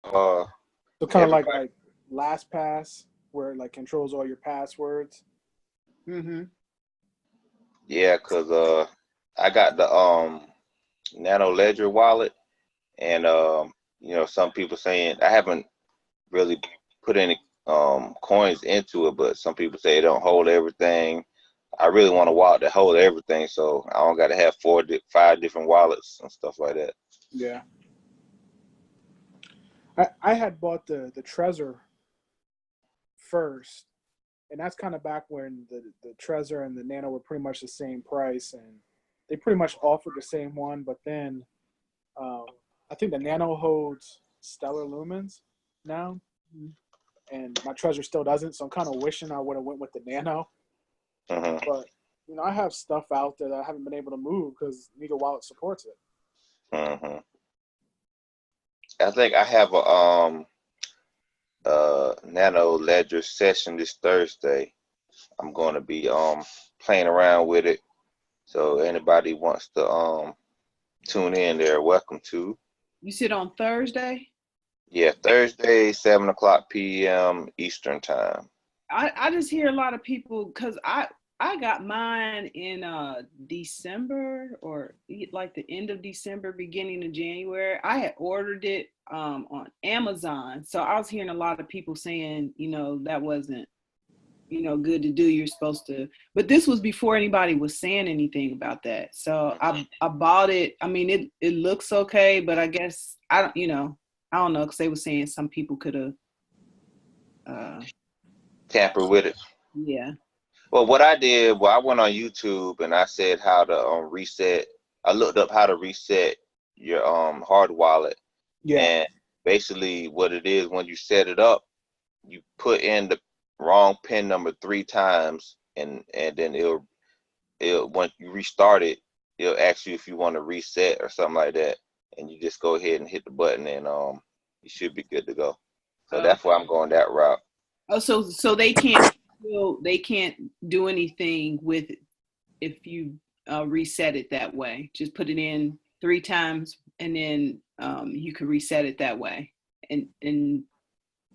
So kind of everybody. like LastPass, where it like controls all your passwords. Mm-hmm. Yeah, cause I got the Nano Ledger wallet, and some people saying I haven't really put any coins into it, but some people say it don't hold everything. I really want a wallet that hold everything, so I don't got to have five different wallets and stuff like that. Yeah, I had bought the Trezor first, and that's kind of back when the Trezor and the Nano were pretty much the same price, and they pretty much offered the same one. But then um, I think the Nano holds stellar lumens now, and my Trezor still doesn't. So I'm kind of wishing I would have went with the Nano. Hmm. But I have stuff out there that I haven't been able to move because neither wallet supports it. Hmm. I think I have a Nano Ledger session this Thursday. I'm going to be playing around with it. So anybody wants to tune in, they're welcome to. You said on Thursday? Yeah, Thursday, 7 o'clock p.m. Eastern time. I just hear a lot of people because I got mine in December or like the end of December, beginning of January. I had ordered it on Amazon, so I was hearing a lot of people saying, that wasn't, good to do. You're supposed to, but this was before anybody was saying anything about that. So I bought it. I mean, it looks okay, but I guess I don't know because they were saying some people could have. Uh, Tamper with it. yeah. Well, what I did, well, I went on YouTube and I said how to reset. I looked up how to reset your hard wallet, Yeah. and basically what it is when you set it up, you put in the wrong pin number 3 times, and then it'll once you restart it, it'll ask you if you want to reset or something like that, and you just go ahead and hit the button, and you should be good to go. So Oh, that's why I'm going that route. so they can't do anything with it if you reset it that way. Just put it in 3 times, and then you can reset it that way, and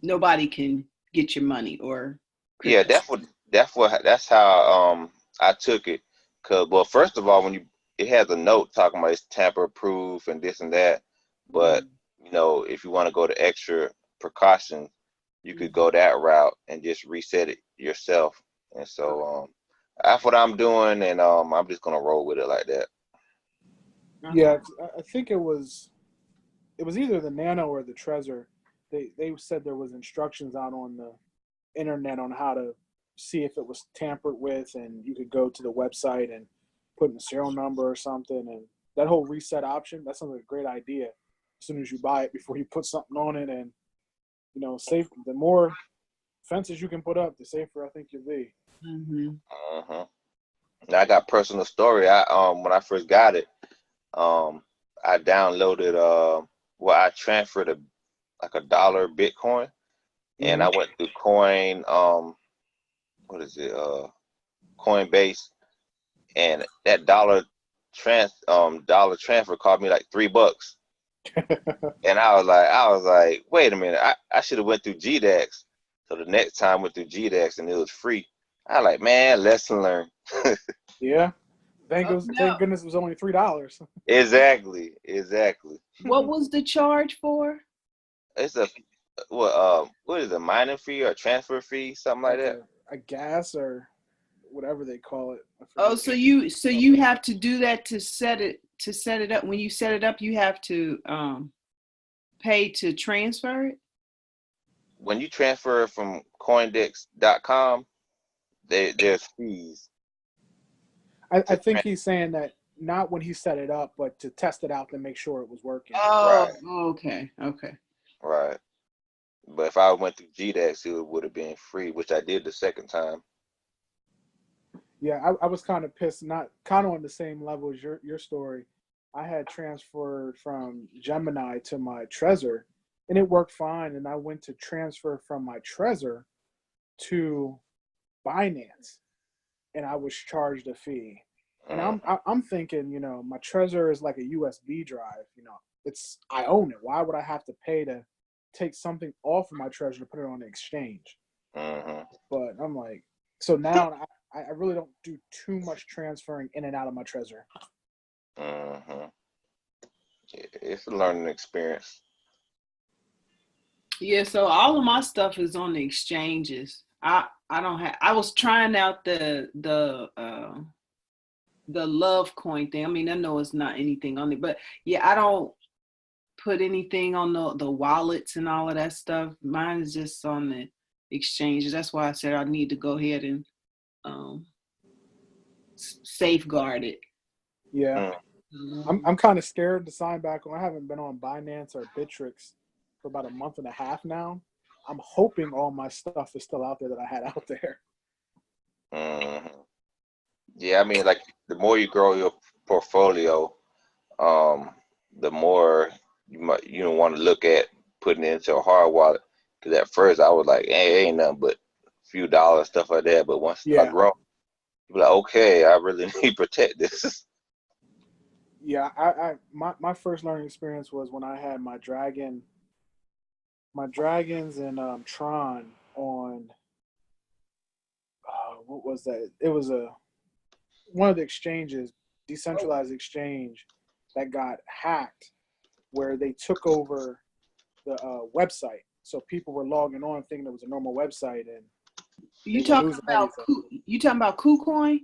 nobody can get your money or Yeah, crypto. that's how I took it. Cause well, first of all, when it has a note talking about it's tamper proof and this and that, but if you want to go to extra precaution, you could Mhm. go that route and just reset it yourself. And so that's what I'm doing, and I'm just gonna roll with it like that. Yeah, I think it was either the Nano or the Trezor. They said there was instructions out on the internet on how to see if it was tampered with, and you could go to the website and put in a serial number or something. And that whole reset option, that sounds like a great idea. As soon as you buy it, before you put something on it, and safe. The more fences you can put up, the safer I think you'll be. Mhm. Uh-huh. Now I got personal story. I when I first got it, um, I downloaded I transferred like $1 Bitcoin, and Hmm. I went through Coin what is it Coinbase, and that dollar transfer cost me like $3, and I was like, wait a minute, I should have went through G-DAX. So the next time I went through G-DAX and it was free. I like, man, lesson learned. Yeah. Oh, Thank no. goodness it was only $3. Exactly. What was the charge for? It's a what is it, a mining fee or a transfer fee, something like Like that. a gas or whatever they call it. I Oh, forget. so you have to do that to set it up. When you set it up, you have to pay to transfer it. When you transfer from coindex.com, there's fees I to think he's saying that not when he set it up, but to test it out to make sure it was working. Oh, right, okay, okay. right. But if I went through GDAX, it would have been free, which I did the second time. Yeah, I was kind of pissed, not kind of on the same level as your story. I had transferred from Gemini to my Trezor, and it worked fine. And I went to transfer from my Trezor to Binance, and I was charged a fee. And Mm. I'm thinking, my Trezor is like a USB drive. It's I own it. Why would I have to pay to take something off of my treasure to put it on the exchange. Mm-hmm. But I'm like, so now I really don't do too much transferring in and out of my treasure. Mm-hmm. Yeah, it's a learning experience. Yeah, so all of my stuff is on the exchanges. I don't have. I was trying out the love coin thing. I mean, I know it's not anything on it, but yeah, I don't put anything on the wallets and all of that stuff. Mine is just on the exchanges. That's why I said I need to go ahead and safeguard it. Yeah. I'm kind of scared to sign back on. I haven't been on Binance or Bittrex for about a month and a half now. I'm hoping all my stuff is still out there that I had out there. Mm-hmm. Yeah, I mean, like the more you grow your portfolio, the more you don't want to look at putting it into a hard wallet. Because at first I was like, hey, ain't nothing but a few dollars, stuff like that. But once I grow, you're like, okay, I really need to protect this. Yeah, my first learning experience was when I had my dragons and Tron on. What was that? It was one of the exchanges, decentralized exchange, that got hacked, where they took over the website. So people were logging on thinking it was a normal website, and you talking about KuCoin?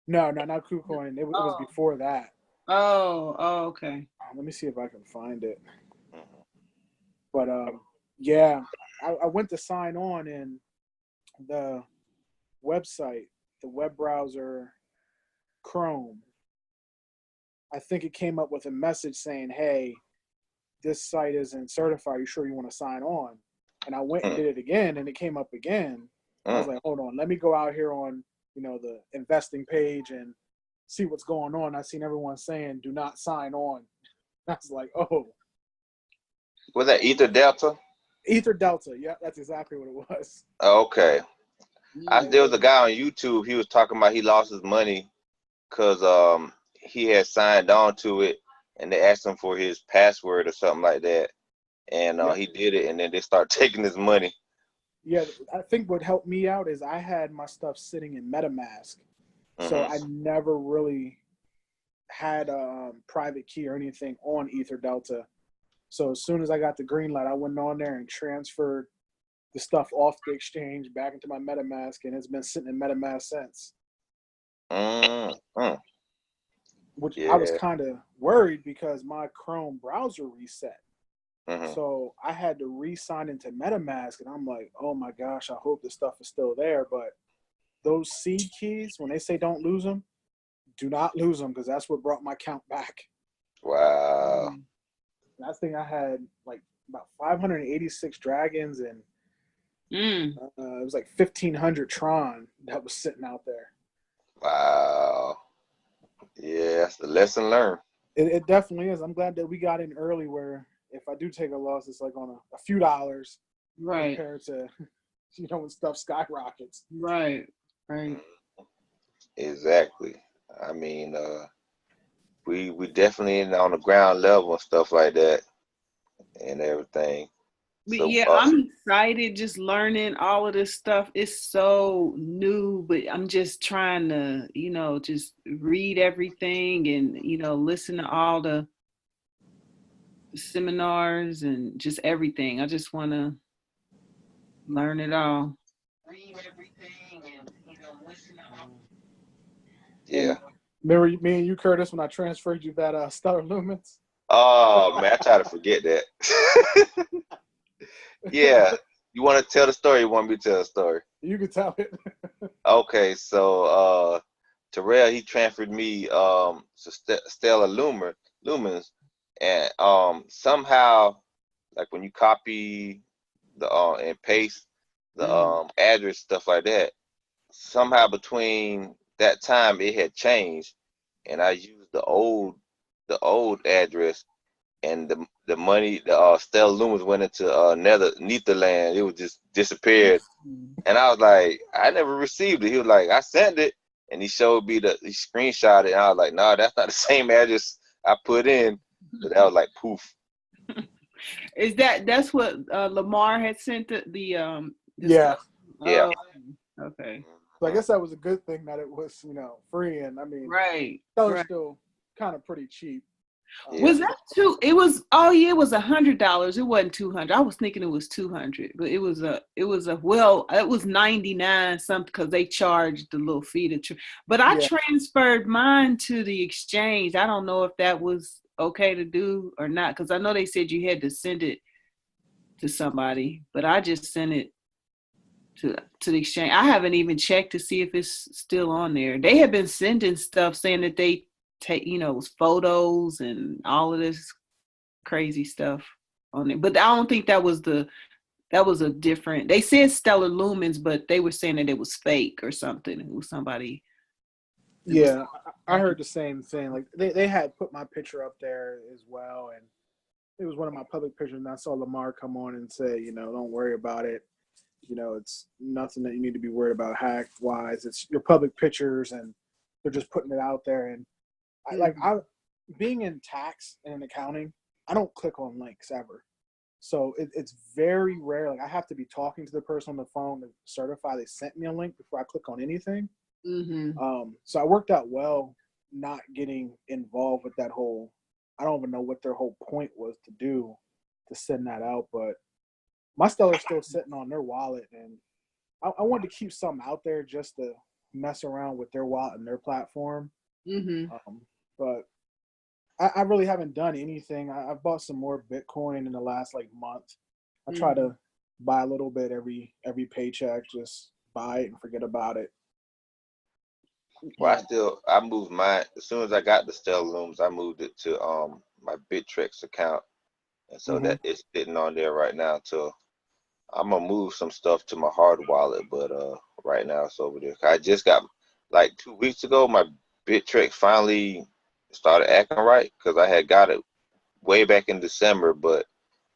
No, not KuCoin. It was before that. Oh, okay. Let me see if I can find it. But yeah, I went to sign on, and the website, the web browser, Chrome, I think it came up with a message saying, hey, this site isn't certified. Are you sure you want to sign on? And I went and did it again, and it came up again. I was like, hold on, let me go out here on, the investing page and see what's going on. I seen everyone saying, do not sign on. I was like, oh. Was that Ether Delta? Ether Delta, yeah, that's exactly what it was. Okay. There was a guy on YouTube, he was talking about he lost his money because he had signed on to it and they asked him for his password or something like that. And he did it, and then they start taking his money. Yeah, I think what helped me out is I had my stuff sitting in MetaMask. So I never really had a private key or anything on Ether Delta. So as soon as I got the green light, I went on there and transferred the stuff off the exchange back into my MetaMask, and it's been sitting in MetaMask since. Which I was kind of worried because my Chrome browser reset. So I had to re-sign into MetaMask, and I'm like, oh my gosh, I hope this stuff is still there. But those seed keys, when they say don't lose them, do not lose them, because that's what brought my count back. Wow. I think I had like about 586 dragons, and it was like 1,500 Tron that was sitting out there. Wow. Yeah, that's the lesson learned. It definitely is. I'm glad that we got in early, where if I do take a loss, it's like on a few dollars, right, compared to, when stuff skyrockets. Right. Exactly. I mean, we definitely on the ground level and stuff like that and everything. But So, I'm excited just learning all of this stuff. It's so new, but I'm just trying to, just read everything and, listen to all the seminars and just everything. I just want to learn it all. Read everything and, listen to all. Yeah. Remember me and you, Curtis, when I transferred you that Stellar Lumens? Oh, man, I try to forget that. Yeah. You want to tell the story? You want me to tell the story? You can tell it. Okay, so Terrell, he transferred me Stellar Lumens, and somehow, like when you copy the and paste the address, stuff like that, somehow between that time it had changed, and I used the old address, and the money, the Stellar Lumens went into Netherland. It was just disappeared. And I was like, I never received it. He was like, I sent it, and he showed me he screenshot it, and I was like, no, that's not the same address I put in. So that was like poof. That's what Lamar had sent the Yeah. stuff? Yeah. Oh, okay. So I guess that was a good thing that it was, free. And I mean, Right. sellers still kind of pretty cheap. Yeah. Was that two? It was, oh yeah, it was $100. It wasn't 200. I was thinking it was 200, but it was it was 99 something because they charged the little fee but I transferred mine to the exchange. I don't know if that was okay to do or not, because I know they said you had to send it to somebody, but I just sent it to the exchange. I haven't even checked to see if it's still on there. They have been sending stuff saying that they take, photos and all of this crazy stuff on it. But I don't think that was a different. They said Stellar Lumens, but they were saying that it was fake or something. It was somebody. Yeah, I heard the same thing. Like they had put my picture up there as well, and it was one of my public pictures. And I saw Lamar come on and say, don't worry about it. It's nothing that you need to be worried about hack wise. It's your public pictures, and they're just putting it out there. And I being in tax and in accounting, I don't click on links ever. So it's very rare. Like I have to be talking to the person on the phone to certify they sent me a link before I click on anything. So I worked out well not getting involved with that whole. I don't even know what their whole point was to do to send that out, but my Stellar's still sitting on their wallet, and I wanted to keep some out there just to mess around with their wallet and their platform. But I really haven't done anything. I've bought some more Bitcoin in the last month. I try to buy a little bit every paycheck, just buy it and forget about it. Well, I moved mine as soon as I got the Stellar Looms. I moved it to my Bittrex account, and so that it's sitting on there right now. Till I'm gonna move some stuff to my hard wallet, but right now it's over there. I just got 2 weeks ago, my Bittrex finally started acting right because I had got it way back in December, but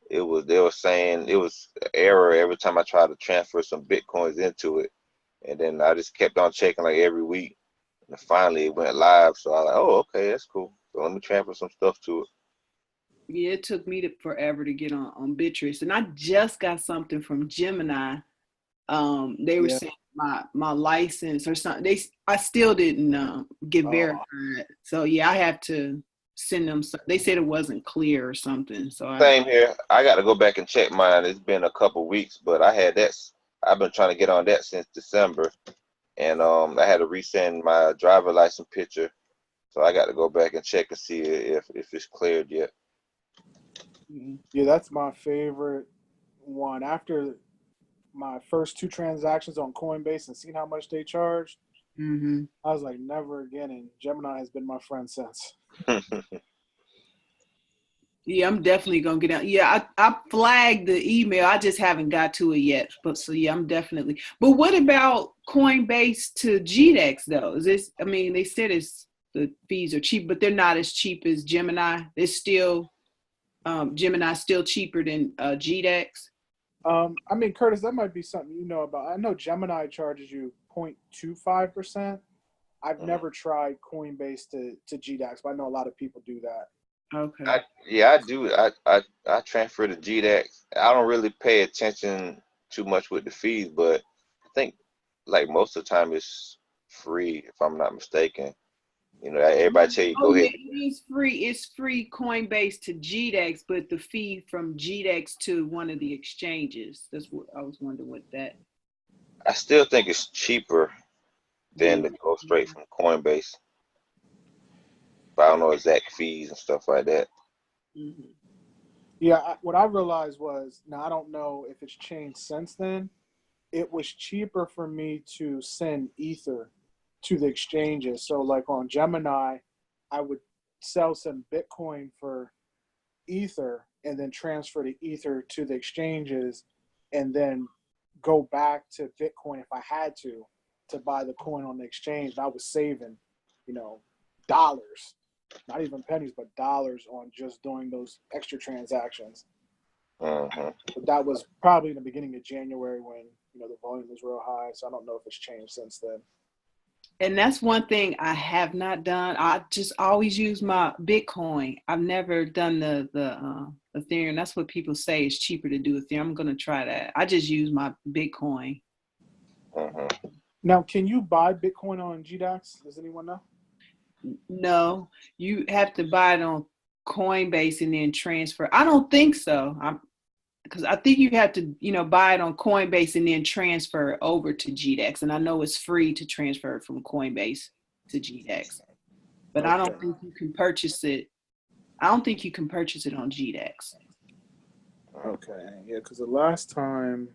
they were saying it was an error every time I tried to transfer some Bitcoins into it, and then I just kept on checking every week, and finally it went live. So I was like, oh, okay, that's cool. So let me transfer some stuff to it. Yeah, it took me forever to get on Bittrex, and I just got something from Gemini. They were saying my license or something. I still didn't get verified. So yeah, I have to send them. They said it wasn't clear or something. So Same here. I got to go back and check mine. It's been a couple weeks, but I had that. I've been trying to get on that since December, and I had to resend my driver license picture. So I got to go back and check and see if it's cleared yet. Yeah, that's my favorite one. After my first 2 transactions on Coinbase and seeing how much they charged, I was like, never again. And Gemini has been my friend since. Yeah, I'm definitely gonna get out. Yeah, I flagged the email. I just haven't got to it yet. But so yeah, I'm definitely. But what about Coinbase to G-DAX though? Is this? I mean, they said the fees are cheap, but they're not as cheap as Gemini. It's still Gemini still cheaper than G-DAX. I mean, Curtis, that might be something you know about. I know Gemini charges you 0.25%. I've never tried Coinbase to G-DAX, but I know a lot of people do that. Okay. I do. I transfer to G-DAX. I don't really pay attention too much with the fees, but I think most of the time it's free if I'm not mistaken. Everybody tell you go ahead. It is free. It's free Coinbase to G-DAX, but the fee from G-DAX to one of the exchanges. That's what I was wondering what that. I still think it's cheaper than to go straight from Coinbase. But I don't know exact fees and stuff like that. Yeah, what I realized was, now I don't know if it's changed since then. It was cheaper for me to send Ether to the exchanges. So on Gemini, I would sell some Bitcoin for Ether and then transfer the Ether to the exchanges and then go back to Bitcoin if I had to buy the coin on the exchange. And I was saving, dollars, not even pennies, but dollars on just doing those extra transactions. But that was probably in the beginning of January when, the volume was real high. So I don't know if it's changed since then. And that's one thing I have not done. I just always use my Bitcoin. I've never done the Ethereum. That's what people say is cheaper to do Ethereum. I'm gonna try that. I just use my Bitcoin. Now, can you buy Bitcoin on G-DAX? Does anyone know? No, you have to buy it on Coinbase and then transfer. I don't think so. Because I think you have to, buy it on Coinbase and then transfer it over to G-DAX. And I know it's free to transfer it from Coinbase to G-DAX. But I don't think you can purchase it. I don't think you can purchase it on G-DAX. Okay. Yeah, because the last time,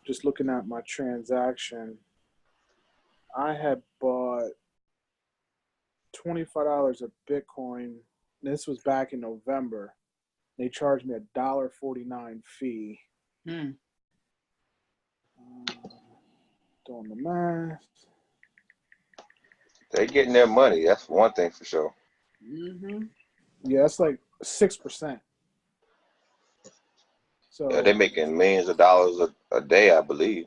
just looking at my transaction, I had bought $25 of Bitcoin. This was back in November. They charged me $1.49 fee. Doing the math. They're getting their money. That's one thing for sure. Yeah, that's like 6%. So yeah, they're making millions of dollars a day, I believe.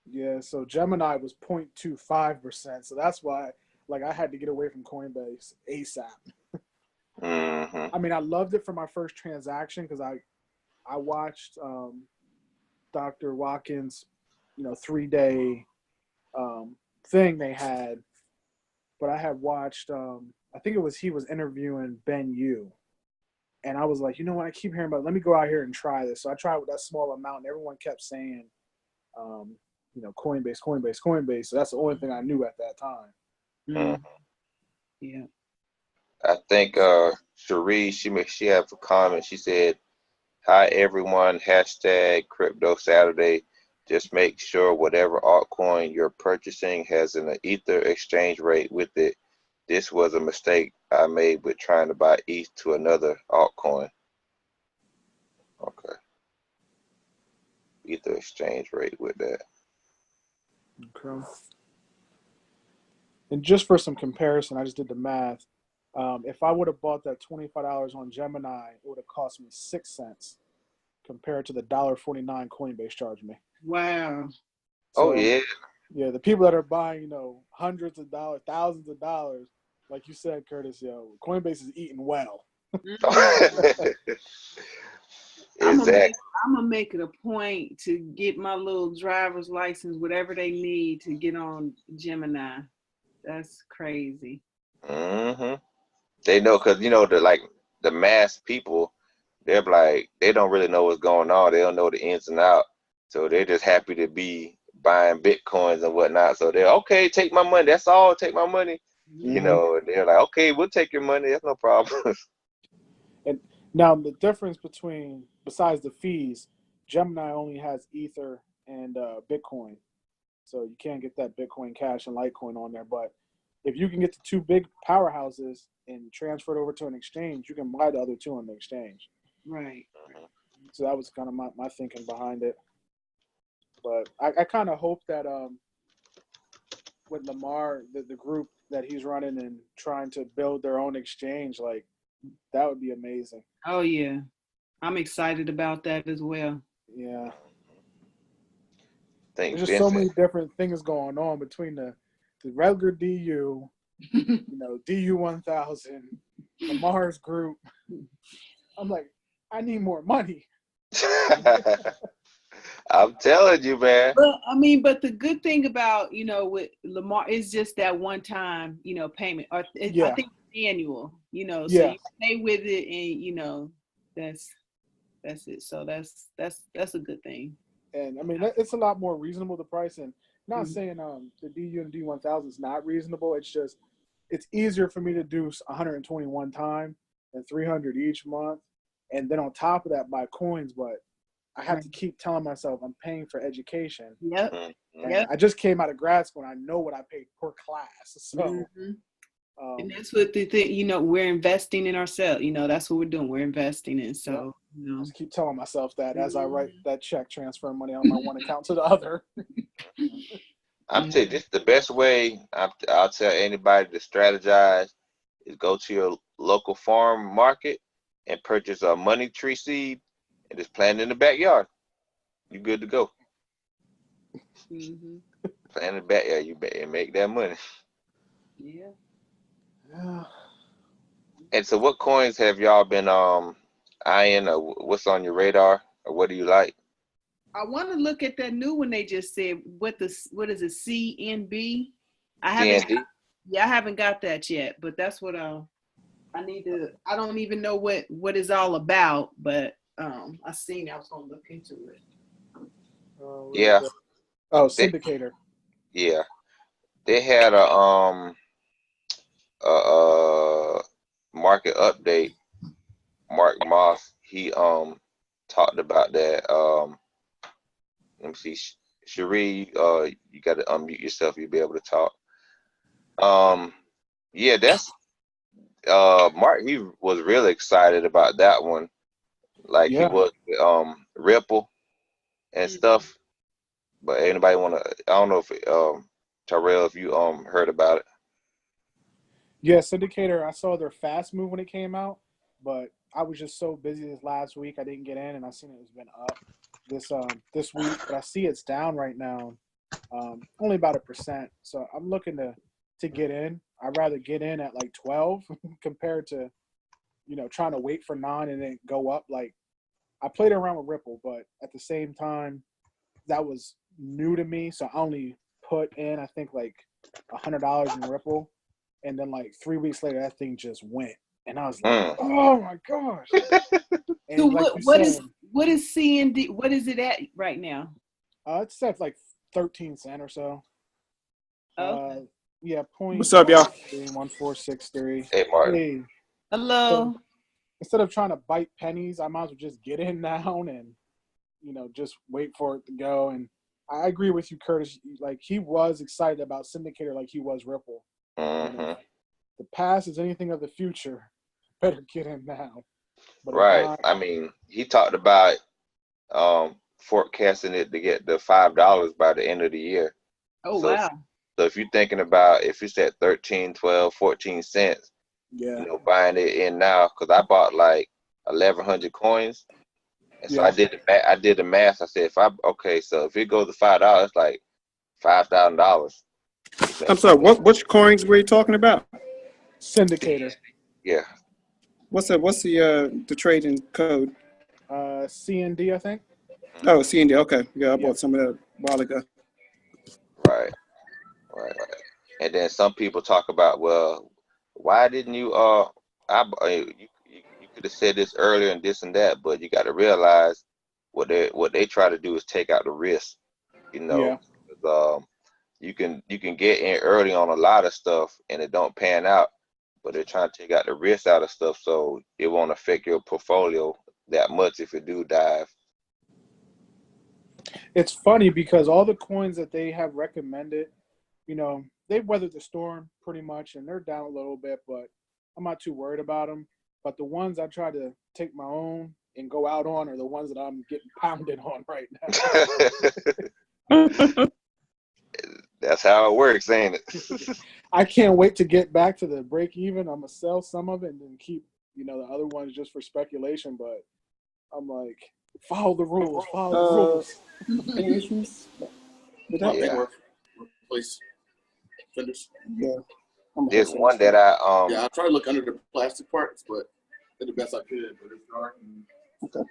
Yeah, so Gemini was 0.25%. So that's why, I had to get away from Coinbase ASAP. I mean, I loved it for my first transaction because I watched Dr. Watkins, 3-day thing they had. But I had watched, I think he was interviewing Ben Yu. And I was like, you know what, I keep hearing about it. Let me go out here and try this. So I tried with that small amount, and everyone kept saying, Coinbase, Coinbase, Coinbase. So that's the only thing I knew at that time. Yeah. I think Cherie, she had a comment. She said, "Hi everyone, hashtag Crypto Saturday. Just make sure whatever altcoin you're purchasing has an Ether exchange rate with it. This was a mistake I made with trying to buy ETH to another altcoin." Okay. Ether exchange rate with that. Okay. And just for some comparison, I just did the math. If I would have bought that $25 on Gemini, it would have cost me 6 cents compared to the $1.49 Coinbase charged me. Wow. So, yeah. Yeah, the people that are buying, hundreds of dollars, thousands of dollars, like you said, Curtis, Coinbase is eating well. Exactly. I'm gonna make it a point to get my little driver's license, whatever they need to get on Gemini. That's crazy. They know, because the mass people, they're like, they don't really know what's going on. They don't know the ins and out, so they're just happy to be buying Bitcoins and whatnot. So they're okay, take my money. That's all. Take my money. And they're like, okay, we'll take your money. That's no problem. And now the difference between, besides the fees, Gemini only has Ether and Bitcoin, so you can't get that Bitcoin Cash and Litecoin on there. But if you can get the two big powerhouses and transfer it over to an exchange, you can buy the other two on the exchange. Right. So that was kind of my thinking behind it. But I kind of hope that with Lamar, the group that he's running and trying to build their own exchange, that would be amazing. Oh, yeah. I'm excited about that as well. Yeah. There's just so many different things going on between the regular DU, DU 1000, Lamar's group. I'm like, I need more money. I'm telling you, man. But the good thing about, with Lamar is just that one time, payment. Or I think it's annual, so you stay with it and, that's it. So that's a good thing. And I mean, it's a lot more reasonable, the price. And not saying the DU and D1000 is not reasonable. It's just, it's easier for me to do 121 time and 300 each month. And then on top of that, buy coins. But I have to keep telling myself I'm paying for education. Yep. And I just came out of grad school and I know what I paid per class. So, and that's what the thing, we're investing in ourselves. That's what we're doing. We're investing in. So, I just keep telling myself that as I write that check, transfer money on my one account to the other. I'm telling you, this is the best way. I'll tell anybody to strategize is go to your local farm market and purchase a money tree seed and just plant it in the backyard. You good to go. Plant in the backyard, you better make that money. Yeah. Yeah. And so, what coins have y'all been eyeing, or what's on your radar, or what do you like? I want to look at that new one they just said. What is it? CNB. I haven't. CND? Yeah, I haven't got that yet, but that's what I need to. I don't even know what it's all about, but I seen it. I was gonna look into it. Yeah, Oh, they, syndicator. yeah, they had a market update. Mark Moss, he talked about that. Let me see, Cherie, you got to unmute yourself. You'll be able to talk. Yeah, that's Mark. He was really excited about that one, like he Yeah. was with, Ripple and stuff. But anybody want to? I don't know if Terrell, if you heard about it. Yeah, syndicator. I saw their fast move when it came out, but I was just so busy this last week I didn't get in, and I seen it has been up this week, but I see it's down right now, only about 1%. So I'm looking to get in. I'd rather get in at like 12 compared to trying to wait for 9 and then go up. Like I played around with Ripple, but at the same time that was new to me, so I only put in I think like $100 in Ripple, and then like 3 weeks later that thing just went, and I was like, oh my gosh. So And like you said, what is CND? What is it at right now? It's at like 13 cents or so. Okay. Yeah, What's up, y'all? 1463. Hey, Martin. Hey, Hello. instead of trying to bite pennies, I might as well just get in now and just wait for it to go. And I agree with you, Curtis. Like he was excited about syndicator, like he was Ripple. Mm-hmm. And if the past is anything of the future, better get in now. But if Right. not, I mean, he talked about forecasting it to get to $5 by the end of the year. Oh So, wow. so if you're thinking about if it's at 13, 12, 14 cents, yeah, buying it in now, because I bought like 1,100 coins, and so yeah, I did the math. I said, so if it goes to $5, it's like $5,000. I'm sorry. Which coins were you talking about? syndicator, Yeah. What's the trading code? CND, I think. Oh, CND. Okay, yeah, I Yeah, bought some of that a while ago. Right. Right. And then some people talk about, well, why didn't you you could have said this earlier and this and that, but you got to realize what they try to do is take out the risk, yeah. 'cause, you can get in early on a lot of stuff and it don't pan out, but they're trying to take out the risk out of stuff so it won't affect your portfolio that much if it do dive. It's funny because all the coins that they have recommended, they've weathered the storm pretty much, and they're down a little bit, but I'm not too worried about them. But the ones I try to take my own and go out on are the ones that I'm getting pounded on right now. That's how it works, ain't it? I can't wait to get back to the break even. I'm gonna sell some of it and then keep, the other ones just for speculation. But I'm like, follow the rules, follow the rules. Yeah. Replace fenders. Yeah. There's one that I I tried to look under the plastic parts, but did the best I could. But it's dark. Okay.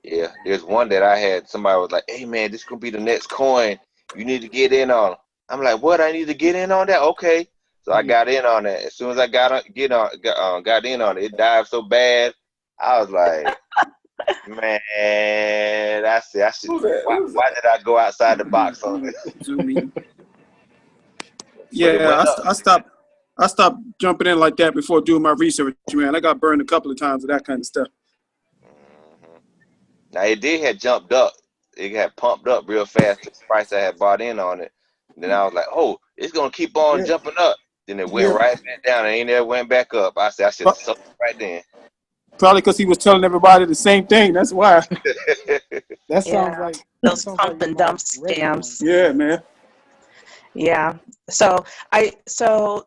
Yeah, there's one that I had. Somebody was like, "Hey man, this could be the next coin. You need to get in on." I'm like, "What? I need to get in on that?" Okay, so I got in on that. As soon as I got in on it, it dived so bad. I was like, "Man, that's it. Why did I go outside the box on it?" Yeah, I stopped jumping in like that before doing my research, man. I got burned a couple of times with that kind of stuff. Mhm. Now it did had jumped up. It had pumped up real fast to the price I had bought in on it. And then I was like, "Oh, it's gonna keep on Yeah. jumping up." Then it went Yeah. right back down and ain't never went back up. I said I should have sold it right then. Probably because he was telling everybody the same thing. That's why. That sounds like those pump and dump scams. Yeah, man. Yeah. So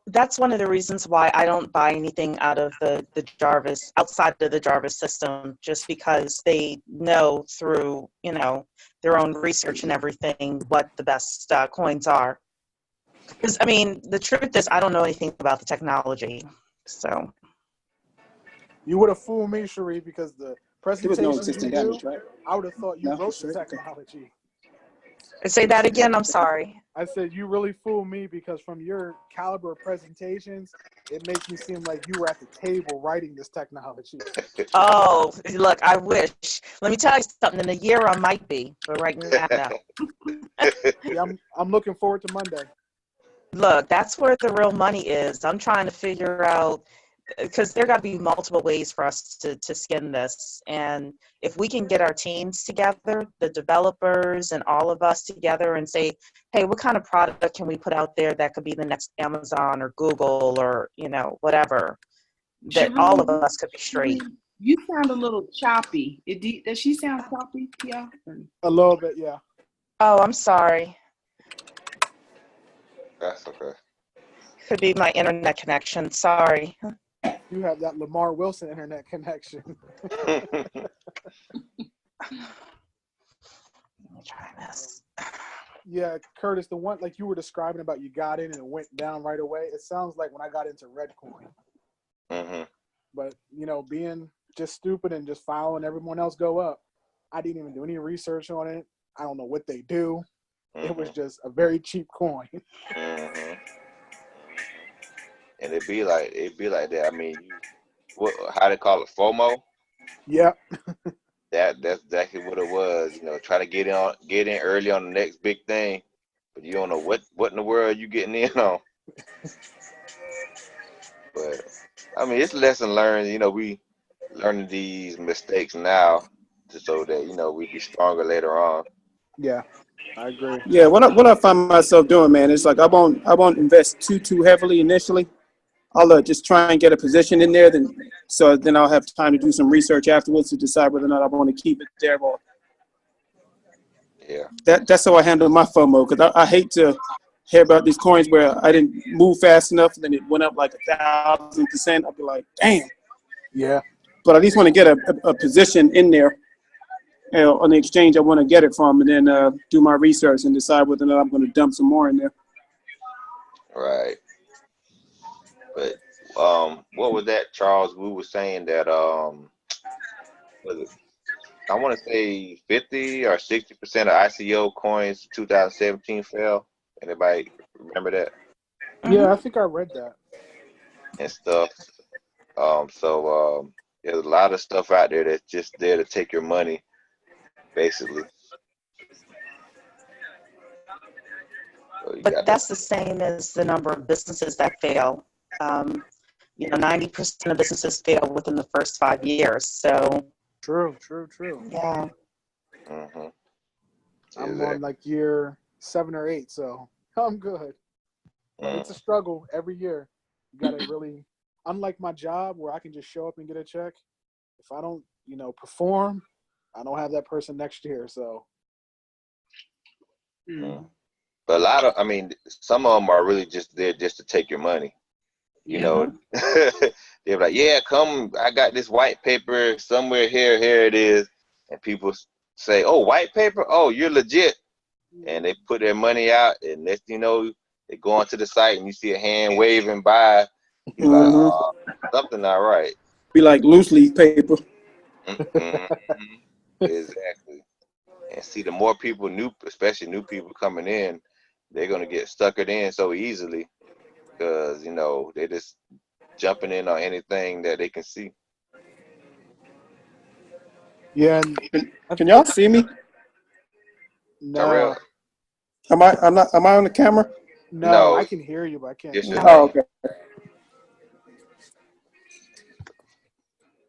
that's one of the reasons why I don't buy anything out of the Jarvis, outside of the Jarvis system, just because they know through, their own research and everything what the best coins are. Because, I mean, the truth is, I don't know anything about the technology. So, You would have fooled me, Cherie, because the There was no presentations existing you do, damage, right? I would have thought you No, wrote it's the right. technology. say that again. I'm sorry. I said you really fooled me because from your caliber of presentations, it makes me seem like you were at the table writing this technology. Oh, look, I wish. Let me tell you something. In a year, I might be, but right now, no. Yeah, I'm looking forward to Monday. Look, that's where the real money is. I'm trying to figure out, because there got to be multiple ways for us to skin this. And if we can get our teams together, the developers and all of us together and say, hey, what kind of product can we put out there that could be the next Amazon or Google or, whatever, that all of us could be straight. You sound a little choppy. Does she sound choppy? Yeah. A little bit, yeah. Oh, I'm sorry. That's okay. Could be my internet connection. Sorry. You have that Lamar Wilson internet connection. Let me try this. Yeah, Curtis, the one like you were describing about you got in and it went down right away. It sounds like when I got into Redcoin. Mm-hmm. But, being just stupid and just following everyone else go up, I didn't even do any research on it. I don't know what they do. Mm-hmm. It was just a very cheap coin. Mm-hmm. And it'd be like that. I mean, how they call it, FOMO? Yep. That's exactly what it was. Try to get in early on the next big thing, but you don't know what in the world you getting in on. But I mean, it's lesson learned. We learning these mistakes now, so that we be stronger later on. Yeah, I agree. Yeah, what I find myself doing, man, is like I won't invest too heavily initially. I'll just try and get a position in there, then I'll have time to do some research afterwards to decide whether or not I want to keep it there. Or Yeah. That's how I handle my FOMO, because I hate to hear about these coins where I didn't move fast enough and then it went up like 1,000%. I'll be like, damn. Yeah. But I at least want to get a position in there on the exchange I want to get it from, and then do my research and decide whether or not I'm going to dump some more in there. Right. But what was that, Charles? We were saying that was it, I want to say 50 or 60% of ICO coins 2017 fell. Anybody remember that? Yeah, I think I read that. And stuff. So there's a lot of stuff out there that's just there to take your money, basically. So But that's the same as the number of businesses that fail. 90% of businesses fail within the first 5 years. So True. yeah. Mm-hmm. I'm on like year 7 or 8, so I'm good. But it's a struggle every year. You gotta really, unlike my job where I can just show up and get a check. If I don't, perform, I don't have that person next year. So. But some of them are really just there just to take your money. They're like, yeah, come, I got this white paper somewhere here it is. And people say, oh, white paper? Oh, you're legit. And they put their money out, and next thing you know, they go onto the site and you see a hand waving by. You're like, oh, something not right. Be like loose leaf paper. Mm-hmm. Exactly. And see, the more people, especially new people coming in, they're going to get suckered in so easily because, they're just jumping in on anything that they can see. Yeah. Can y'all see me? No. Am I on the camera? No, I can hear you, but I can't. Yes, Oh, okay.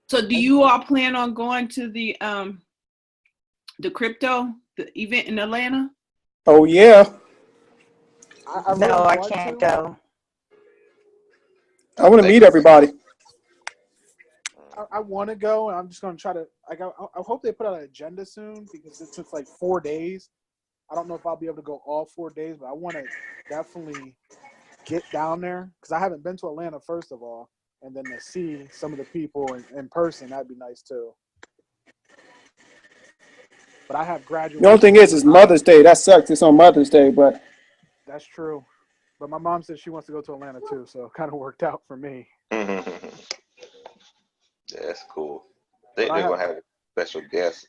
So do you all plan on going to the crypto, the event in Atlanta? Oh yeah. No, I can't go. I want to meet everybody. I want to go, and I'm just going to try to. I hope they put out an agenda soon because it's just like 4 days. I don't know if I'll be able to go all 4 days, but I want to definitely get down there because I haven't been to Atlanta, first of all, and then to see some of the people in person, that'd be nice too. But I have graduation. The only thing is Mother's Day. That sucks. It's on Mother's Day, but that's true. But my mom said she wants to go to Atlanta too, so it kind of worked out for me. That's cool. They're gonna have a special guest,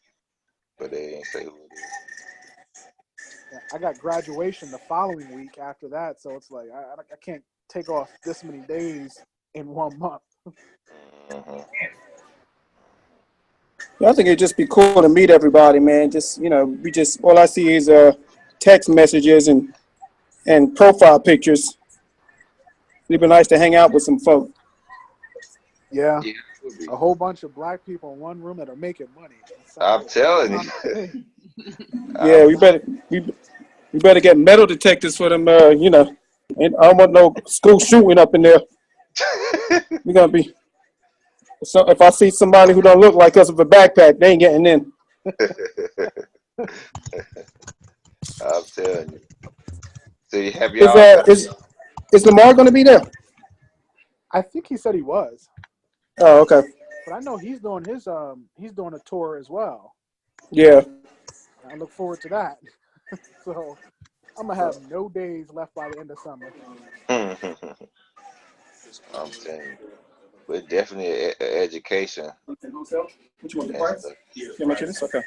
but they ain't say who it is. I got graduation the following week after that, so it's like I can't take off this many days in 1 month. Yeah, I think it'd just be cool to meet everybody, man. Just all I see is text messages and profile pictures. It'd be nice to hang out with some folk. Yeah, a whole bunch of black people in one room that are making money. I'm telling you. Yeah, we better get metal detectors for them. And I don't want no school shooting up in there. We're gonna be. So if I see somebody who don't look like us with a backpack, they ain't getting in. I'm telling you. So have y'all? Is Lamar gonna be there? I think he said he was. Oh, okay. But I know he's doing a tour as well. Yeah. I look forward to that. So I'm gonna have no days left by the end of summer. I'm telling you. But definitely an education. Which you want, the price? Yeah, okay.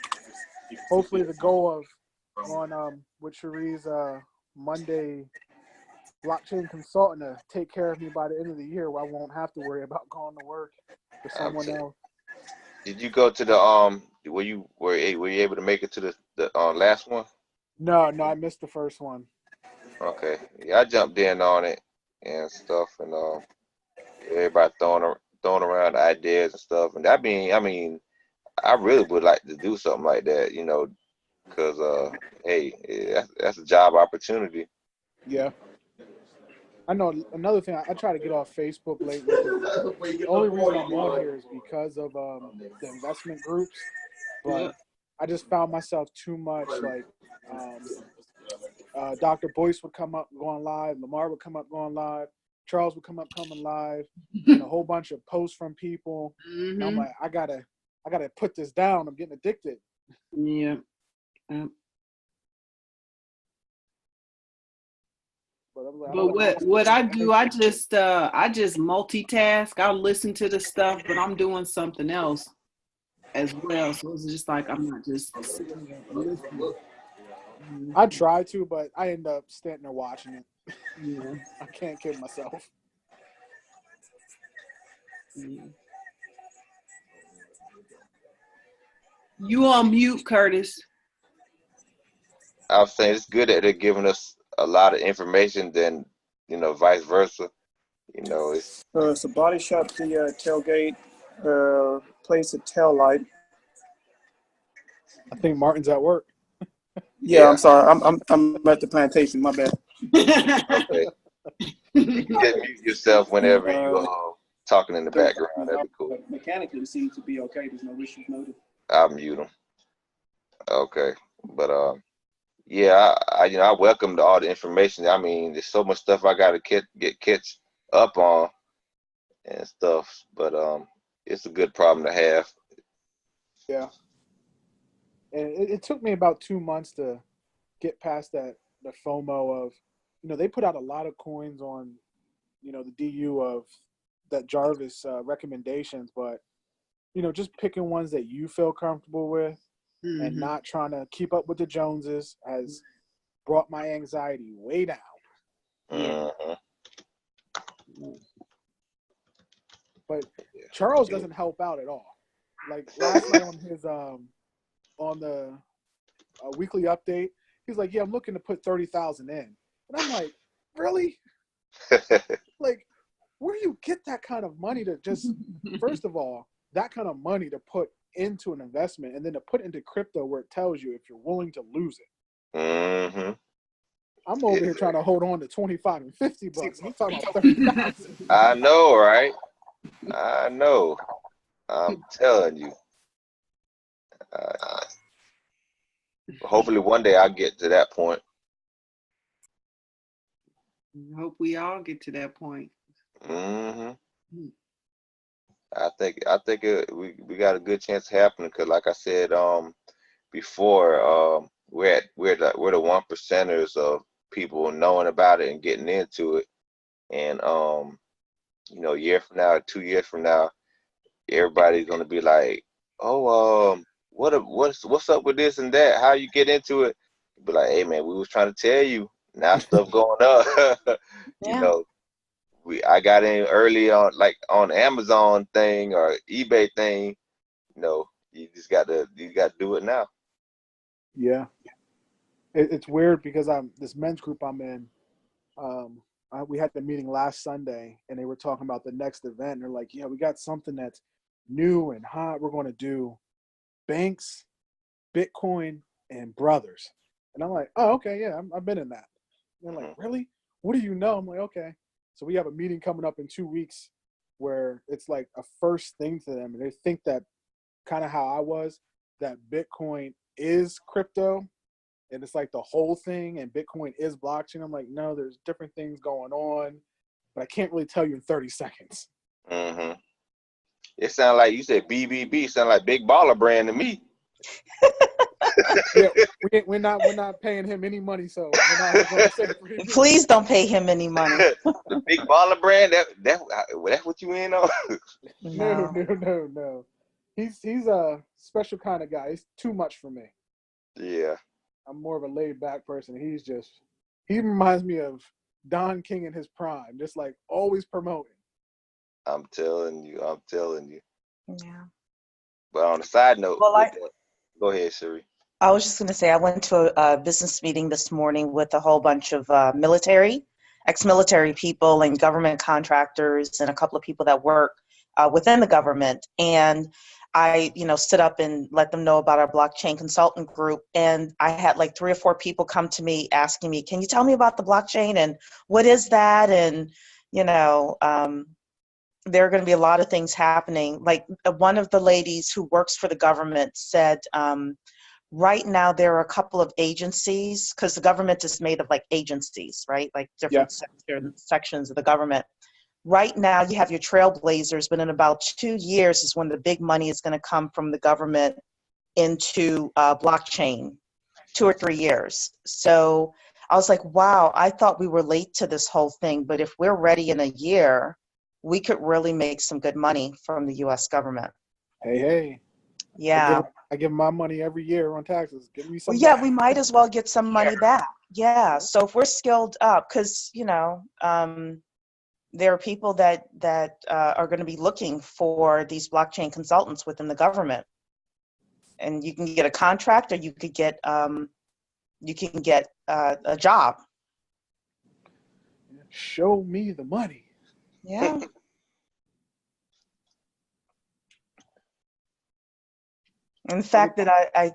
Hopefully the goal of on with Cherie's Monday blockchain consultant to take care of me by the end of the year, where I won't have to worry about going to work for someone else. Did you go to the were you able to make it to the last one? No, I missed the first one. Okay. Yeah, I jumped in on it and stuff, and everybody throwing around ideas and stuff. And I mean, I really would like to do something like that, because hey, that's a job opportunity. Yeah. I know another thing. I try to get off Facebook lately. The only reason I'm on here is because of the investment groups. But I just found myself too much like Dr. Boyce would come up going live, Lamar would come up going live, Charles would come up coming live, and a whole bunch of posts from people. And I'm like, I gotta put this down. I'm getting addicted. Yeah. But what I do, I just multitask. I'll listen to the stuff, but I'm doing something else as well. So it's just like I'm not just sitting there listening. I try to, but I end up standing there watching it. Yeah. I can't kid myself. Yeah. You on mute, Curtis. I was saying it's good that they're giving us a lot of information than, vice versa. It's a body shop, the tailgate, place a tail light. I think Martin's at work. Yeah, I'm sorry. I'm at the plantation. My bad. Okay. You can just mute yourself whenever you talking in the background. That'd be cool. Mechanically, it seems to be okay. There's no issues noted. I'll mute them. Okay, but yeah, I welcome all the information. I mean, there's so much stuff I got to get catch up on and stuff, but it's a good problem to have. Yeah, and it took me about 2 months to get past the FOMO of, they put out a lot of coins on, the DU of that Jarvis recommendations, but just picking ones that you feel comfortable with. Mm-hmm. And not trying to keep up with the Joneses has brought my anxiety way down. Mm-hmm. But Charles doesn't help out at all. Like last night on his on the weekly update, he's like, "Yeah, I'm looking to put 30,000 in," and I'm like, "Really? Like, where do you get that kind of money to just? First of all, that kind of money to put into an investment and then to put into crypto where it tells you if you're willing to lose it." Mm-hmm. I'm over here trying to hold on to 25 and 50 bucks. He's talking about 30,000. I know, right? I know. I'm telling you. Hopefully one day I'll get to that point. I hope we all get to that point. Mm-hmm. I think we got a good chance of happening because, like I said before, we're the 1%ers of people knowing about it and getting into it. And you know, a year from now, 2 years from now, everybody's gonna be like, "Oh, what's up with this and that? How you get into it?" Be like, "Hey, man, we was trying to tell you. Now stuff going up." You Yeah. know, I got in early on, like on Amazon thing or eBay thing. You know, you got to do it now. Yeah. It's weird because this men's group I'm in. We had the meeting last Sunday, and they were talking about the next event. And they're like, "Yeah, we got something that's new and hot. We're going to do banks, Bitcoin, and brothers." And I'm like, "Oh, okay, yeah, I've been in that." And they're like, "Really? What do you know?" I'm like, "Okay." So we have a meeting coming up in 2 weeks where it's like a first thing to them, and they think that kind of how I was, that Bitcoin is crypto. And it's like the whole thing, and Bitcoin is blockchain. I'm like, no, there's different things going on, but I can't really tell you in 30 seconds. Mm-hmm. It sounds like you said BBB. Sound like Big Baller Brand to me. Yeah, we're not paying him any money, so we're not going to say it for him. Please don't pay him any money. The Big Baller Brand. That's what you in on? No. He's a special kind of guy. He's too much for me. Yeah. I'm more of a laid back person. He reminds me of Don King in his prime, just like always promoting. I'm telling you. Yeah. But on a side note, Well, go ahead, Siri. I was just going to say, I went to a business meeting this morning with a whole bunch of ex-military people and government contractors and a couple of people that work within the government. And I, stood up and let them know about our blockchain consultant group. And I had like 3 or 4 people come to me asking me, can you tell me about the blockchain and what is that? And, there are going to be a lot of things happening. Like one of the ladies who works for the government said, right now there are a couple of agencies, because the government is made of like agencies, right? Like different sections of the government. Right now you have your trailblazers, but in about 2 years is when the big money is going to come from the government into blockchain, 2 or 3 years. So I was like, wow, I thought we were late to this whole thing, but if we're ready in a year, we could really make some good money from the US government. Hey. Yeah. I give my money every year on taxes. Give me some. Well, yeah, we might as well get some money back. Yeah. So if we're skilled up, because, there are people that are going to be looking for these blockchain consultants within the government, and you can get a contract, or you could get a job. Show me the money. Yeah. In fact, that I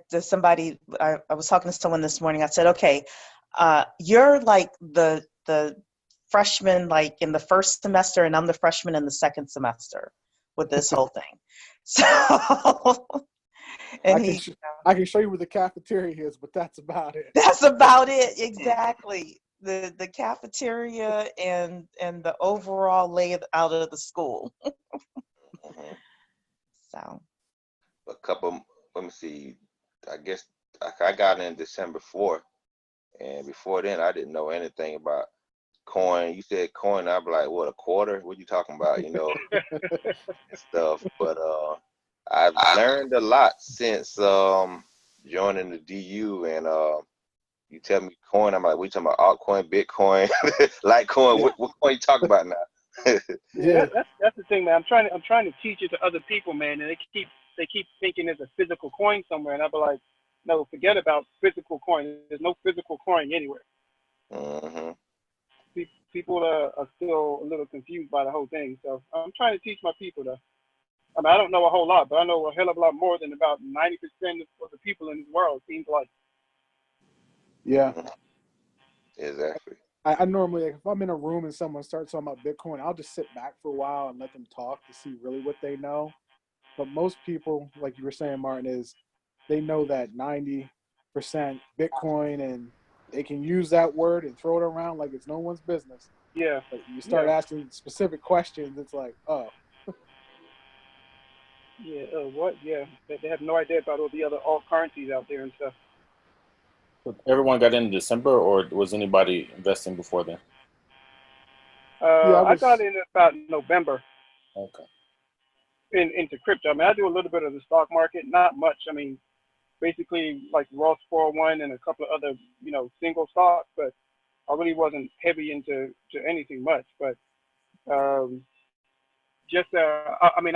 was talking to someone this morning. I said, okay, you're like the freshman, like in the first semester, and I'm the freshman in the second semester with this whole thing. So, and I can show you where the cafeteria is, but that's about it. That's about it, exactly. The cafeteria and the overall layout of the school. So. Let me see. I guess I got in December 4th, and before then I didn't know anything about coin. You said coin, I'd be like, what, a quarter? What you talking about? And stuff. But I've learned a lot since joining the DU, and you tell me coin, I'm like, we talking about altcoin, Bitcoin, Litecoin. Yeah. What coin you talking about now? Yeah, that's the thing, man. I'm trying to teach it to other people, man, and they keep thinking there's a physical coin somewhere, and I'll be like, no, forget about physical coin. There's no physical coin anywhere. Mm-hmm. People are still a little confused by the whole thing, so I'm trying to teach my people though. I mean, I don't know a whole lot, but I know a hell of a lot more than about 90% of the people in this world, seems like. Yeah. Exactly. I normally, like, if I'm in a room and someone starts talking about Bitcoin, I'll just sit back for a while and let them talk to see really what they know. But most people, like you were saying, Martin, they know that 90% Bitcoin, and they can use that word and throw it around like it's no one's business. Yeah. But you start asking specific questions, it's like, oh. Yeah. What? Yeah. They have no idea about all the other alt currencies out there and stuff. Everyone got in December, or was anybody investing before then? I got in about November Okay. into crypto. I mean, I do a little bit of the stock market, not much. I mean, basically like Roth 401 and a couple of other, single stocks, but I really wasn't heavy into anything much. But I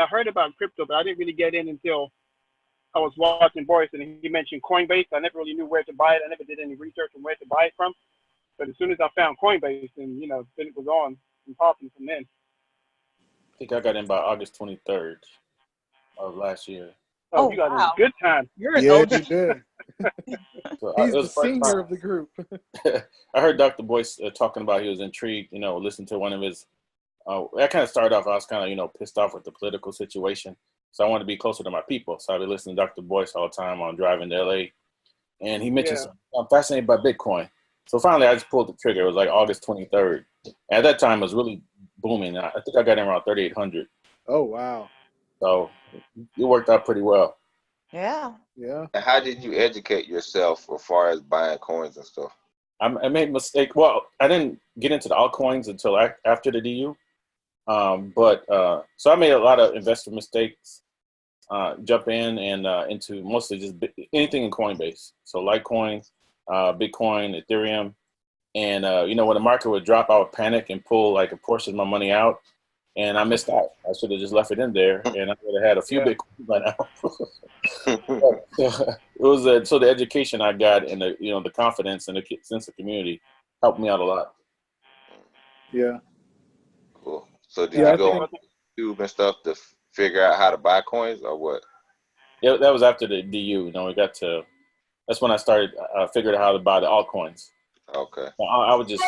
heard about crypto, but I didn't really get in until I was watching Boris and he mentioned Coinbase. I never really knew where to buy it. I never did any research on where to buy it from. But as soon as I found Coinbase, and then it was on and popping from then. I think I got in by August 23rd of last year. Oh, you got in a good time. You're an Yeah, OG. you did. So He's it the was first senior time. of the group. I heard Dr. Boyce talking about he was intrigued, listened to one of his, that kind of started off, I was kind of, pissed off with the political situation. So I wanted to be closer to my people. So I've been listening to Dr. Boyce all the time on driving to LA. And he mentioned something. I'm fascinated by Bitcoin. So finally I just pulled the trigger. It was like August 23rd. And at that time it was really booming. I think I got in around 3,800. Oh, wow. So it worked out pretty well. Yeah. Yeah. And how did you educate yourself as far as buying coins and stuff? I made a mistake. Well, I didn't get into the altcoins until after the DU. So I made a lot of investor mistakes, jump in and into mostly just anything in Coinbase. So Litecoin, Bitcoin, Ethereum. And, when the market would drop, I would panic and pull like a portion of my money out. And I missed out. I should have just left it in there, and I would have had a few Bitcoins by now. It was so the education I got and the confidence and the sense of community helped me out a lot. Yeah. Cool. So did you go on YouTube and stuff to figure out how to buy coins or what? Yeah, that was after the DU. That's when I started figuring out how to buy the altcoins. Okay. I was just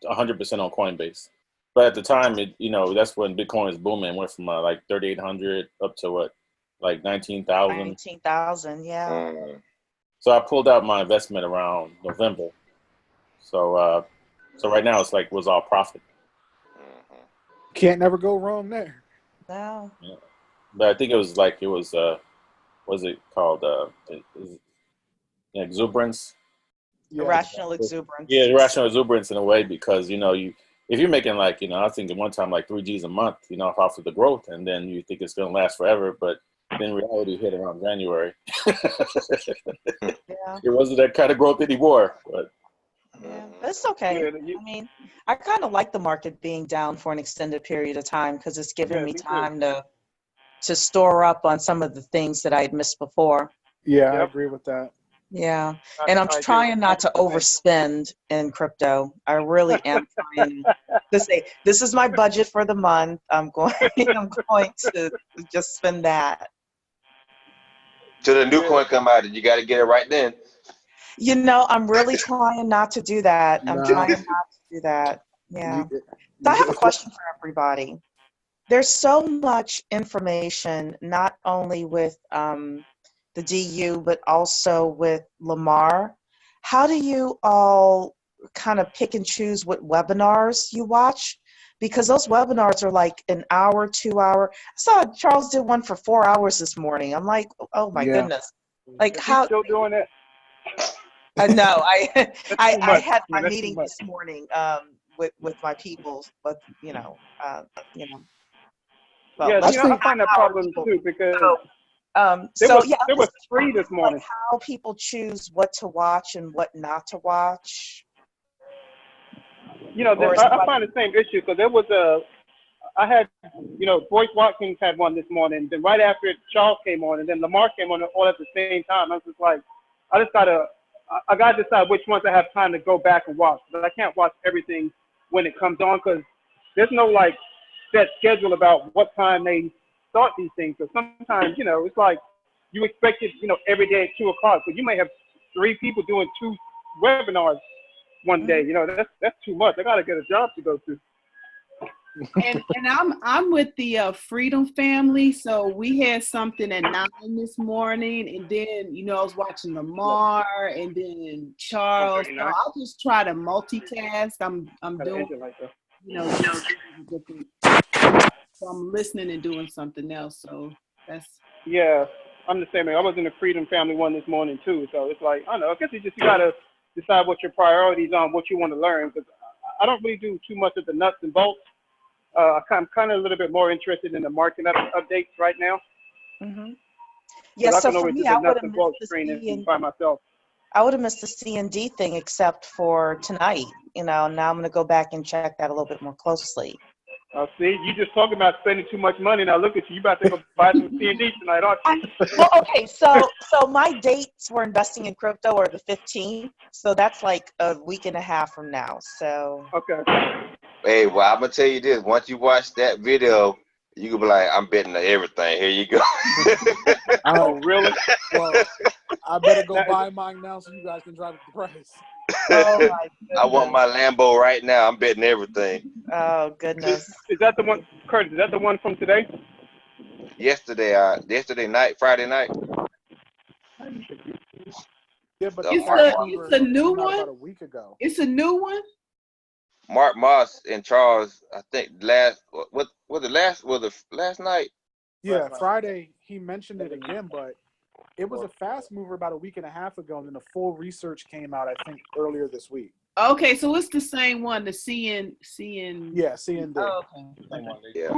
100% on Coinbase. But at the time, that's when Bitcoin was booming. It went from like 3,800 up to what, like 19,000. 19,000, yeah. So I pulled out my investment around November. So right now it's like was all profit. Can't never go wrong there. No. Yeah. But I think what's it called? Exuberance. Yeah. Irrational exuberance. Yeah, irrational exuberance in a way because if you're making like I was thinking one time like 3 G's a month, off of the growth, and then you think it's gonna last forever, but then reality hit around January. Yeah. It wasn't that kind of growth anymore, but yeah, it's okay. I mean, I kind of like the market being down for an extended period of time because it's giving me time to store up on some of the things that I had missed before. Yeah, I agree with that. Yeah, and I'm trying not to overspend in crypto. I really am trying to say, this is my budget for the month. I'm going to just spend that. Till the new coin come out, and you got to get it right then. I'm really trying not to do that. I'm trying not to do that. Yeah. So I have a question for everybody. There's so much information, not only with the DU, but also with Lamar. How do you all kind of pick and choose what webinars you watch? Because those webinars are like an hour, 2 hour. I saw Charles did one for 4 hours this morning. I'm like, oh my goodness. Like how still doing it? No, I had my meeting this morning with my people, but I find that problem too because there was 3 this morning. Like how people choose what to watch and what not to watch. I find the same issue because there was I had, Boyce Watkins had one this morning. Then right after it, Charles came on, and then Lamar came on all at the same time. I was just like, I got to decide which ones I have time to go back and watch. But I can't watch everything when it comes on because there's no set schedule about what time they start these things. So sometimes, it's like you expect it, every day at 2 o'clock, but you may have 3 people doing 2 webinars one day. That's too much. I got to get a job to go to. And I'm with the Freedom family, so we had something at 9 this morning, and then I was watching Lamar and then Charles. So I just try to multitask. I'm doing different. So I'm listening and doing something else. So that's I'm the same way. I was in the Freedom Family one this morning too. So it's like, I don't know. I guess you gotta decide what your priorities are, what you want to learn. Because I don't really do too much of the nuts and bolts. I'm kind of a little bit more interested in the market updates right now. Mm-hmm. Yeah, so for me, I would have missed the by myself. I would have missed the C&D thing except for tonight. You know, now I'm going to go back and check that a little bit more closely. See, you just talking about spending too much money. Now look at you. You about to go buy some C&D tonight, aren't you? Well, okay, so my dates for investing in crypto are the 15th. So that's like a week and a half from now. So okay. Hey, well, I'm gonna tell you this. Once you watch that video, you can be like, I'm betting on everything. Here you go. Oh, really? Well, I better go buy mine now so you guys can drive up the price. Oh my goodness. I want my Lambo right now. I'm betting everything. Oh goodness. Is that the one, Curtis? Is that the one from today? Yesterday night, Friday night. Yeah, but it's a new one. About a week ago. It's a new one. Mark Moss and Charles, I think last night? Yeah, Friday he mentioned it again, but it was a fast mover about a week and a half ago, and then the full research came out, I think, earlier this week. Okay, so it's the same one, the CN. Yeah, CND. Oh, okay. Yeah.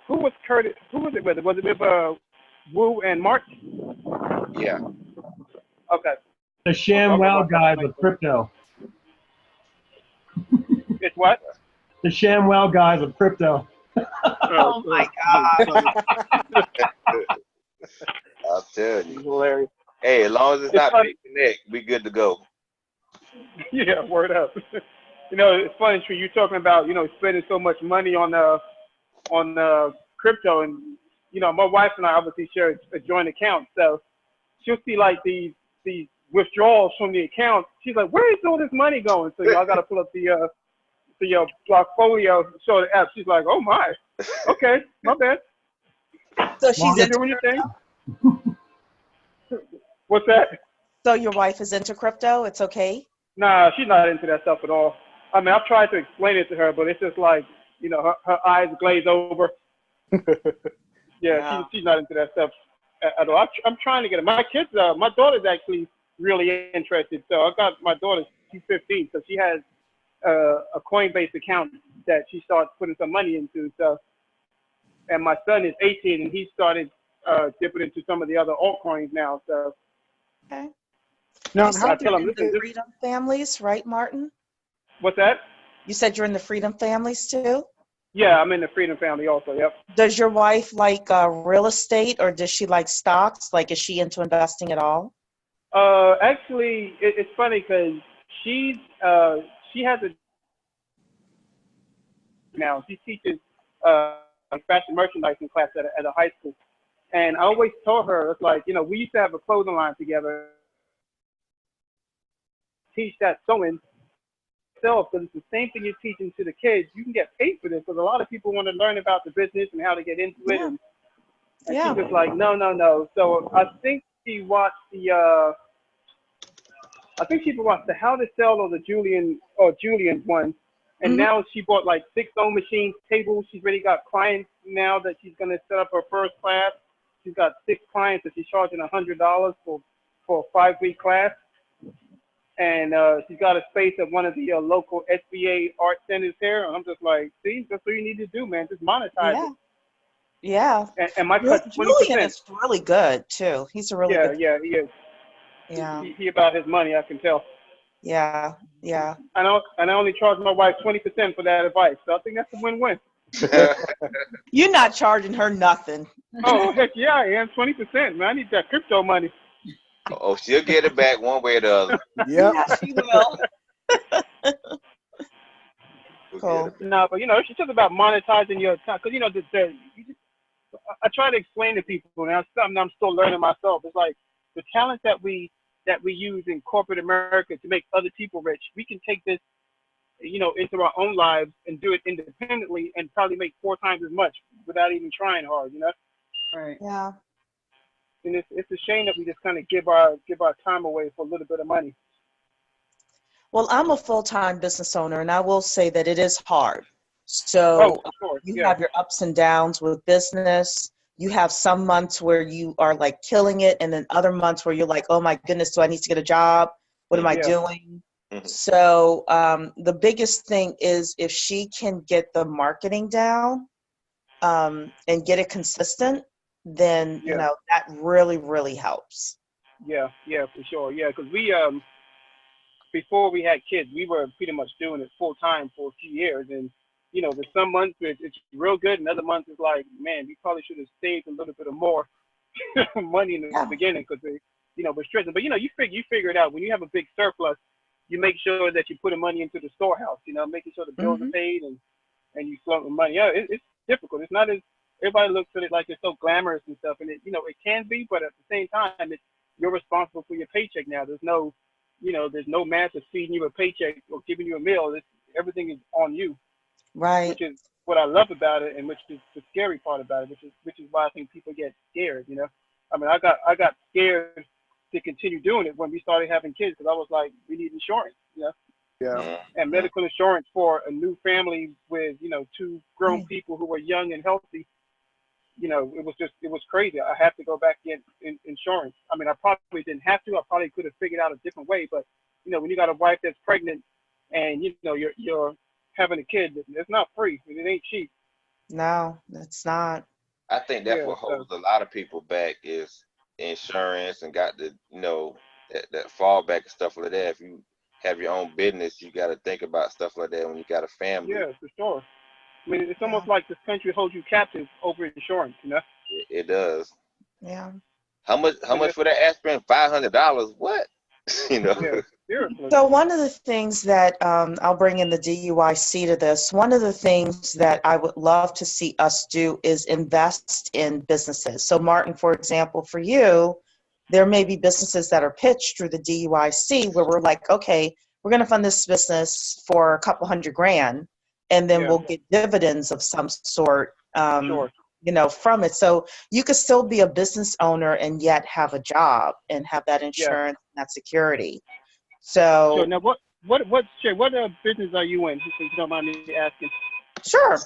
Who was Curtis? Who was it with? Was it with Wu and Mark? Yeah. Okay. The ShamWow guys of crypto. It's what? The ShamWow guys of crypto. Oh my God. I'll tell you. Hilarious. Hey, as long as it's not Big Connect, we good to go. Yeah, word up. You know, it's funny, Tree, you're talking about, you know, spending so much money on crypto, and, you know, my wife and I obviously share a joint account, so she'll see like these withdrawals from the account. She's like, where is all this money going? So, you know, I got to pull up the Blockfolio, show the app. She's like, oh my, okay, my bad. So she's doing your thing. What's that? So your wife is into crypto? It's okay? Nah, she's not into that stuff at all. I mean, I've tried to explain it to her, but it's just like, you know, her eyes glaze over. Yeah, she's not into that stuff at all. I'm trying to get her. My kids, my daughter's actually really interested. So I got my daughter, she's 15, so she has a Coinbase account that she starts putting some money into. So, and my son is 18, and he started dipping into some of the other altcoins now. So, okay. Now, you said you're in the Freedom Families, right, Martin? What's that? You said you're in the Freedom Families too? Yeah, I'm in the Freedom Family also. Yep. Does your wife like real estate, or does she like stocks? Like, is she into investing at all? Actually, it's funny because she has a now. She teaches fashion merchandising class at a high school, and I always told her, it's like, you know, we used to have a clothing line together. Teach that sewing itself, but it's the same thing you're teaching to the kids. You can get paid for this, because a lot of people want to learn about the business and how to get into it. And she's just like, no. So I think she watched the How to Sell or the Julian one. And now she bought like 6 sewing machines, tables. She's already got clients now that she's going to set up her first class. She's got 6 clients that she's charging $100 for a 5-week class. And she's got a space at one of the local SBA art centers here. And I'm just like, see, that's what you need to do, man. Just monetize it. Yeah. And my cut 20%. Julian is really good too. He's a really good. Yeah, he is. Yeah. He about his money, I can tell. Yeah. And I only charge my wife 20% for that advice. So I think that's a win-win. You're not charging her nothing. Oh, heck yeah, I am. 20%, man. I need that crypto money. Oh, she'll get it back one way or the other. Yep. Yeah, she will. Cool. No, but, you know, it's just about monetizing your time. Because, you know, I try to explain to people, and that's something I'm still learning myself. It's like the talent that we use in corporate America to make other people rich, we can take this, you know, into our own lives and do it independently and probably make 4 times as much without even trying hard, you know? Right. Yeah. And it's a shame that we just kind of give our time away for a little bit of money. Well, I'm a full-time business owner, and I will say that it is hard. So of course, you have your ups and downs with business. You have some months where you are like killing it, and then other months where you're like, oh my goodness, do I need to get a job? What am I Yeah. doing? So the biggest thing is if she can get the marketing down and get it consistent, then you Yeah. know that really helps. Yeah, for sure. Yeah, because we before we had kids, we were pretty much doing it full time for a few years, and you know, there's some months it's real good, and other months it's like, man, we probably should have saved a little bit of more money in the Yeah. beginning because you know, we're stressing. But you know, you figure it out when you have a big surplus. You make sure that you put the money into the storehouse. You know, making sure the bills are paid and you float the money. Yeah, it's difficult. It's not as everybody looks at it like it's so glamorous and stuff, and it, you know, it can be, but at the same time, you're responsible for your paycheck now. There's no, you know, there's no man that's feeding you a paycheck or giving you a meal. Everything is on you, Right. which is what I love about it, and which is the scary part about it, which is why I think people get scared. You know, I mean, I got scared to continue doing it when we started having kids because I was like, we need insurance, you know. Yeah. And medical insurance for a new family with, you know, two grown people who were young and healthy. You know, it was crazy. I have to go back in insurance. I mean, I probably didn't have to. I probably could have figured out a different way. But, you know, when you got a wife that's pregnant and, you know, you're having a kid, it's not free. It ain't cheap. No, it's not. I think that's Yeah, what so, holds a lot of people back is insurance and got the, you know, that fallback and stuff like that. If you have your own business, you got to think about stuff like that when you got a family. yeah, for sure. I mean, it's almost like this country holds you captive over insurance, you know? It does. Yeah. How much for that aspirin? $500? What? You know. Yeah, seriously. So one of the things that I'll bring in the DUIC to this, one of the things that I would love to see us do is invest in businesses. So Martin, for example, for you, there may be businesses that are pitched through the DUIC where we're like, okay, we're going to fund this business for a couple $100,000, and then we'll get dividends of some sort, Sure. you know, from it. So you could still be a business owner and yet have a job and have that insurance and that security. So Sure. Now, what business are you in? If you don't mind me asking. sure.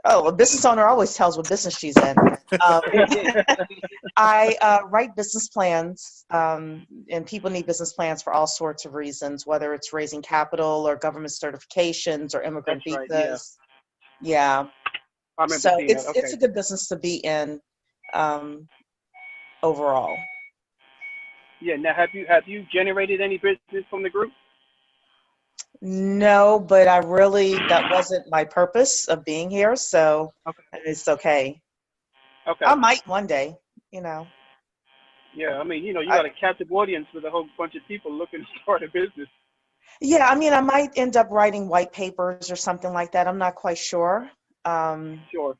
Oh, a business owner always tells what business she's in. I write business plans, and people need business plans for all sorts of reasons, whether it's raising capital or government certifications or immigrant That's visas. right, Yeah. I remember So seeing that. Okay. it's a good business to be in overall. Yeah. Now, have you generated any business from the group? No, but that wasn't my purpose of being here, so it's okay. Okay. I might one day, you know. Yeah, I mean, you know, you got a captive audience with a whole bunch of people looking to start a business. Yeah, I mean, I might end up writing white papers or something like that. I'm not quite sure. Sure.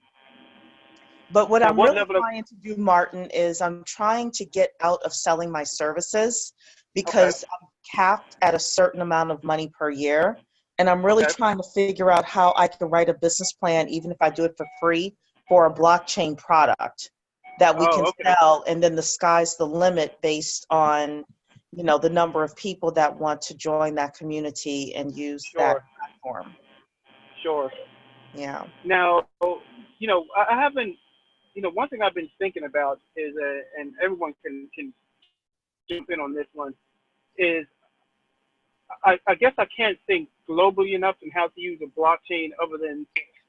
But what Now, I'm really trying to do, Martin, is I'm trying to get out of selling my services because I'm capped at a certain amount of money per year. And I'm really trying to figure out how I can write a business plan, even if I do it for free, for a blockchain product that we can sell. And then the sky's the limit based on, you know, the number of people that want to join that community and use that platform. Sure. Yeah. Now, you know, I haven't, you know, one thing I've been thinking about is, and everyone can jump in on this one, is I guess I can't think globally enough on how to use a blockchain other than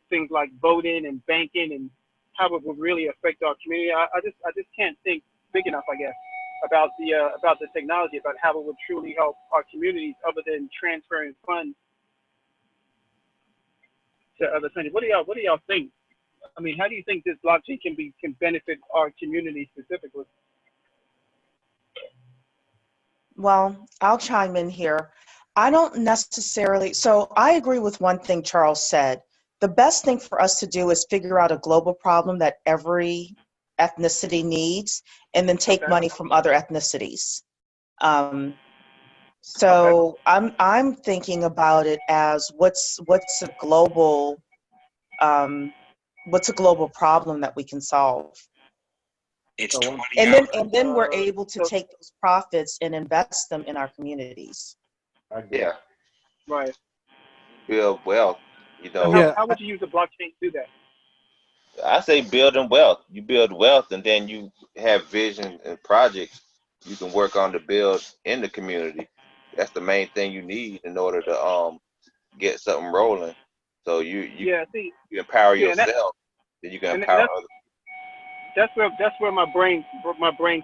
things like voting and banking and how it would really affect our community. I just can't think big enough, I guess, about the technology, about how it would truly help our communities other than transferring funds to other countries. What do y'all think? I mean, how do you think this blockchain can benefit our community specifically? Well, I'll chime in here. I don't necessarily, so I agree with one thing Charles said. The best thing for us to do is figure out a global problem that every ethnicity needs and then take money from other ethnicities. So I'm thinking about it as what's a global problem that we can solve. It's 20 and then we're able to take those profits and invest them in our communities. Yeah. Right. Build wealth, you know. How would you use a blockchain to do that? I say building wealth. You build wealth, and then you have vision and projects you can work on to build in the community. That's the main thing you need in order to get something rolling. So you See, you empower yeah, yourself, then you can and empower others. that's where my brain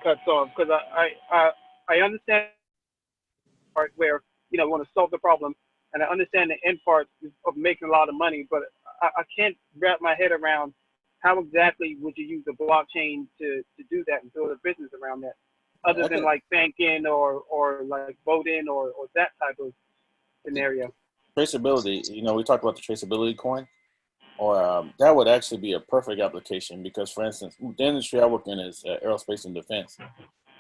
cuts off, because I understand the part where we want to solve the problem, and I understand the end part of making a lot of money, but I can't wrap my head around how exactly would you use the blockchain to do that and build a business around that, other than like banking or like voting or that type of scenario. Traceability, we talked about the traceability coin, or that would actually be a perfect application because, for instance, the industry I work in is aerospace and defense.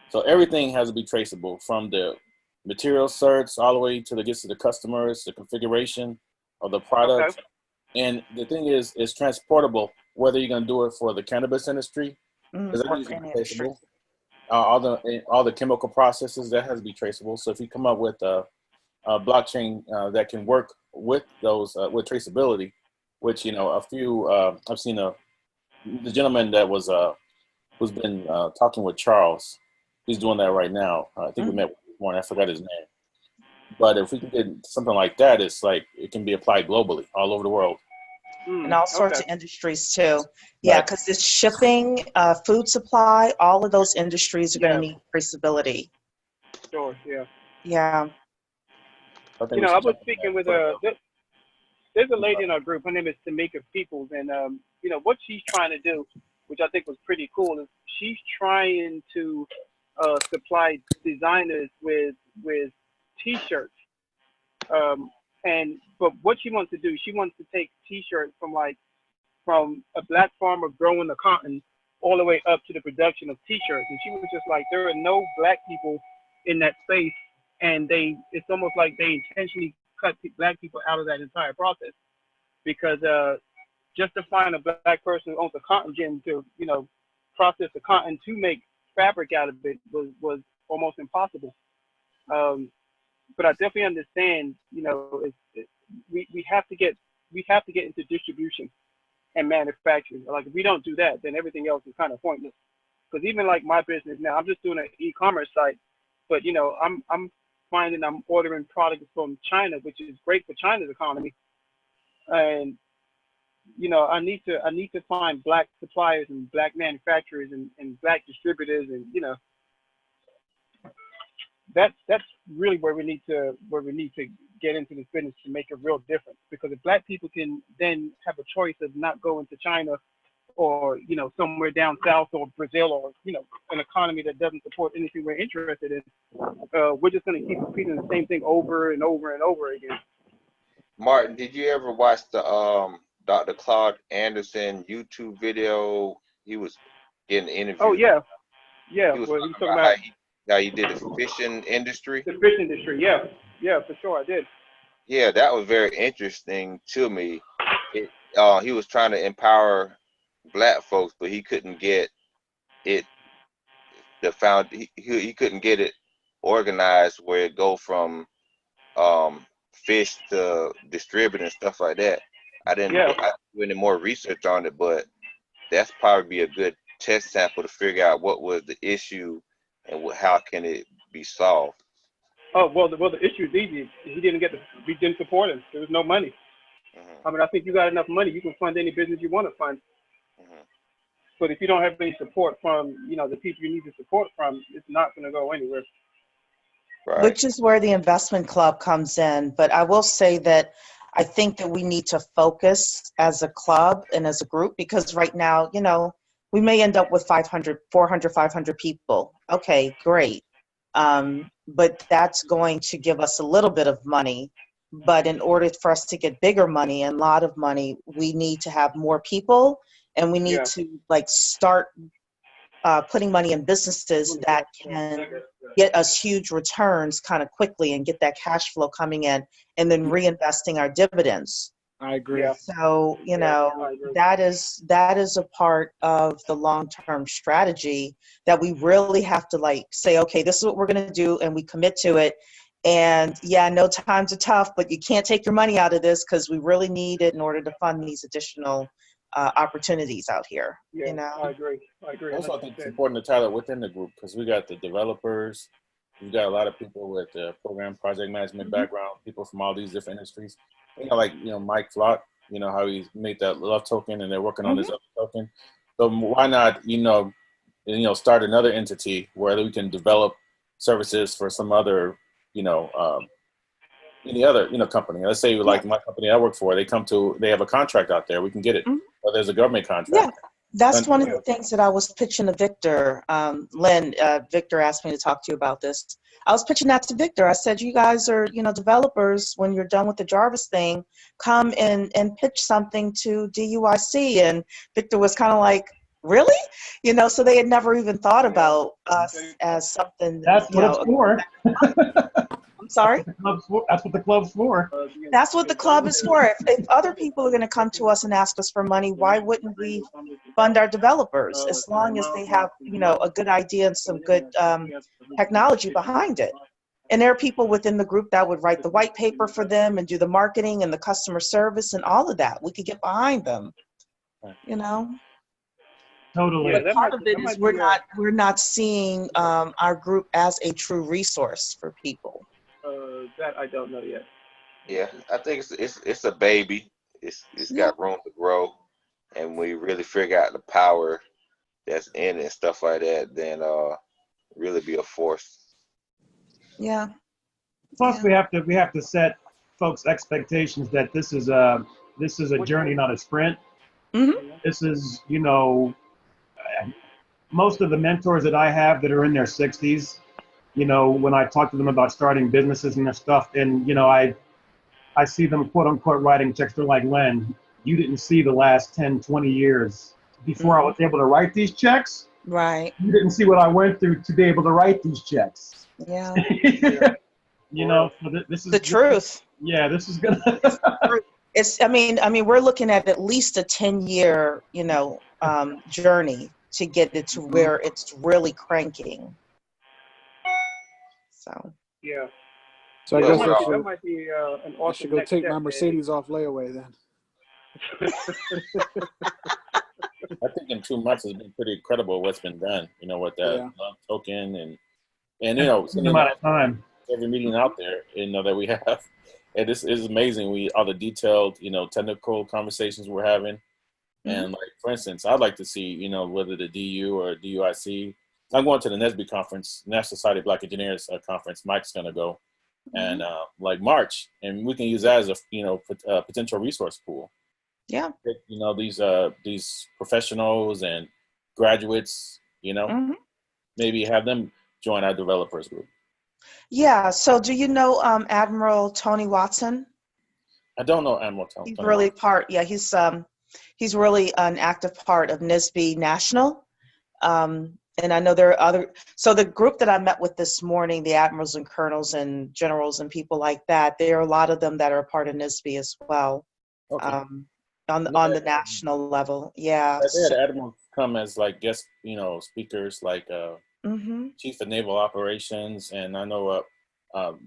So everything has to be traceable, from the material certs all the way to gets to the customers, the configuration of the product. Okay. And the thing is, it's transportable, whether you're going to do it for the cannabis industry, because that needs to be traceable. All the chemical processes, that has to be traceable. So if you come up with a blockchain that can work with those with traceability, which a few I've seen the gentleman that was who's been talking with Charles. He's doing that right now. I think we met this morning. I forgot his name. But if we can get something like that, it's like it can be applied globally, all over the world. And all sorts of industries too. Yeah, because it's shipping, food supply, all of those industries are going to need traceability. Sure, yeah. Yeah. I was speaking with there's a lady in our group. Her name is Tamika Peoples, and what she's trying to do, which I think was pretty cool, is she's trying to supply designers with T-shirts. But what she wants to do, she wants to take T-shirts from a black farmer growing the cotton all the way up to the production of T-shirts. And she was just like, there are no black people in that space, and it's almost like they intentionally cut black people out of that entire process, because just to find a black person who owns a cotton gin to process the cotton to make fabric out of it was almost impossible. But I definitely understand, we have to get into distribution and manufacturing. Like, if we don't do that, then everything else is kind of pointless. Because even like my business now, I'm just doing an e-commerce site, but I'm finding I'm ordering products from China, which is great for China's economy. And I need to find black suppliers and black manufacturers and black distributors, and that's really where we need to get into this business to make a real difference. Because if black people can then have a choice of not going to China or somewhere down south or Brazil or an economy that doesn't support anything we're interested in, we're just going to keep repeating the same thing over and over and over again. Martin, did you ever watch the Dr. Claude Anderson YouTube video? He was getting interviewed. Oh yeah. He was talking talking about how he did the fishing industry. The fish industry, yeah, for sure, I did. Yeah, that was very interesting to me. He was trying to empower black folks, but he couldn't get it. He couldn't get it organized where it go from fish to distribute and stuff like that. I didn't do any more research on it, but that's probably a good test sample to figure out what was the issue and how can it be solved. Oh, well, the issue is easy. We didn't support him. There was no money. Mm-hmm. I mean, I think you got enough money, you can fund any business you want to fund. Mm-hmm. But if you don't have any support from, the people you need to support from, it's not going to go anywhere. Right. Which is where the investment club comes in. But I will say that I think that we need to focus as a club and as a group, because right now, we may end up with 500 people. Okay, great. But that's going to give us a little bit of money. But in order for us to get bigger money and a lot of money, we need to have more people, and we need to start putting money in businesses that can get us huge returns kind of quickly and get that cash flow coming in, and then reinvesting our dividends. I agree. So, that is a part of the long-term strategy that we really have to say, okay, this is what we're going to do, and we commit to it. And no, times are tough, but you can't take your money out of this because we really need it in order to fund these additional opportunities out here. Yeah, You know. I agree. Also, I think it's important to tie that within the group because we got the developers, we've got a lot of people with program project management background, people from all these different industries. Like Mike Flott, how he made that love token, and they're working on this other token. So why not start another entity where we can develop services for some other any other company. Let's say like my company I work for, they have a contract out there, we can get it. Or there's a government contract. Yeah, that's one of the things that I was pitching to Victor. Lynn, Victor asked me to talk to you about this. I was pitching that to Victor. I said, you guys are, developers, when you're done with the Jarvis thing, come and pitch something to DUIC. And Victor was kind of like, really? So they had never even thought about us as something. That's what it's for. I'm sorry? That's what the club's for. That's what the club is for. If other people are going to come to us and ask us for money, why wouldn't we fund our developers as long as they have, a good idea and some good technology behind it? And there are people within the group that would write the white paper for them and do the marketing and the customer service and all of that. We could get behind them, Totally. But part of it is we're not seeing our group as a true resource for people. That I don't know yet. Yeah, I think it's a baby. It's got room to grow, and we really figure out the power that's in it and stuff like that, then really be a force. Yeah. Plus, we have to set folks' expectations that this is a journey, not a sprint. This is most of the mentors that I have that are in their 60s. When I talk to them about starting businesses and their stuff, and I see them quote unquote writing checks. They're like, Len, you didn't see the last 10, 20 years before I was able to write these checks. Right. You didn't see what I went through to be able to write these checks. Yeah. So this is the truth. Yeah, this is gonna. I mean, we're looking at least a 10-year, journey to get it to where it's really cranking. So. Yeah. So I guess that might be an awesome. I should go take my Mercedes off layaway then. I think in 2 months it's been pretty incredible what's been done. With that token and the amount of time. Every meeting out there, that we have, and this is amazing. All the detailed, technical conversations we're having, and like for instance, I'd like to see, whether the DU or DUIC. I'm going to the NSBE conference, National Society of Black Engineers conference. Mike's going to go, and like March, and we can use that as a potential resource pool. Yeah. These professionals and graduates, maybe have them join our developers group. Yeah. So do you know Admiral Tony Watson? I don't know Admiral Tony. He's really he's really an active part of NSBE National. And I know there are other, so the group that I met with this morning, the admirals and colonels and generals and people like that, there are a lot of them that are a part of NSBE as well. Okay. On the national level. Yeah. They had admirals come as like guest, speakers, like Chief of Naval Operations. And I know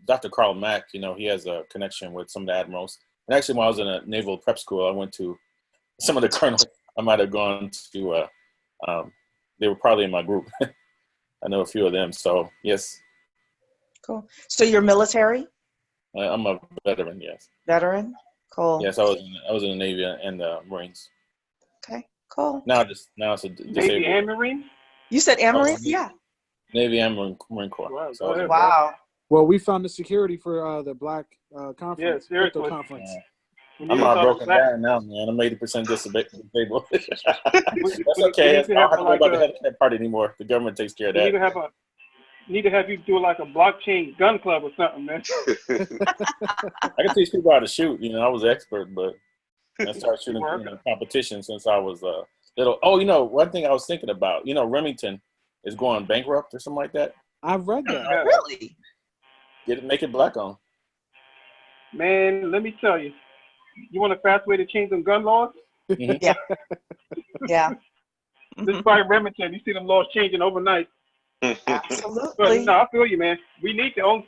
Dr. Carl Mack, he has a connection with some of the admirals. And actually, when I was in a naval prep school, I went to some of the colonels. I might have gone to, they were probably in my group. I know a few of them. So, yes. Cool. So you're military? I'm a veteran, yes. Veteran? Cool. Yes, I was in the Navy and the Marines. Okay, cool. Now it's a Navy and Marine? You said and Marines? Yeah. Navy and Marine Corps. Wow. So, wow. Well, we found the security for the Black conference. Yeah, seriously. Conference. I'm not broken down now, man. I'm 80% disabled. That's okay. I don't have to worry about the healthcare part anymore. The government takes care of that. Need to have you do like a blockchain gun club or something, man. I can teach people how to shoot. I was an expert, but I started shooting competition since I was little. Oh, one thing I was thinking about. Remington is going bankrupt or something like that. I've read that. Yeah. Really? Make it black on. Man, let me tell you. You want a fast way to change them gun laws? Yeah. Yeah. Just by Remington, you see them laws changing overnight. Absolutely. No, I feel you, man. We need to own.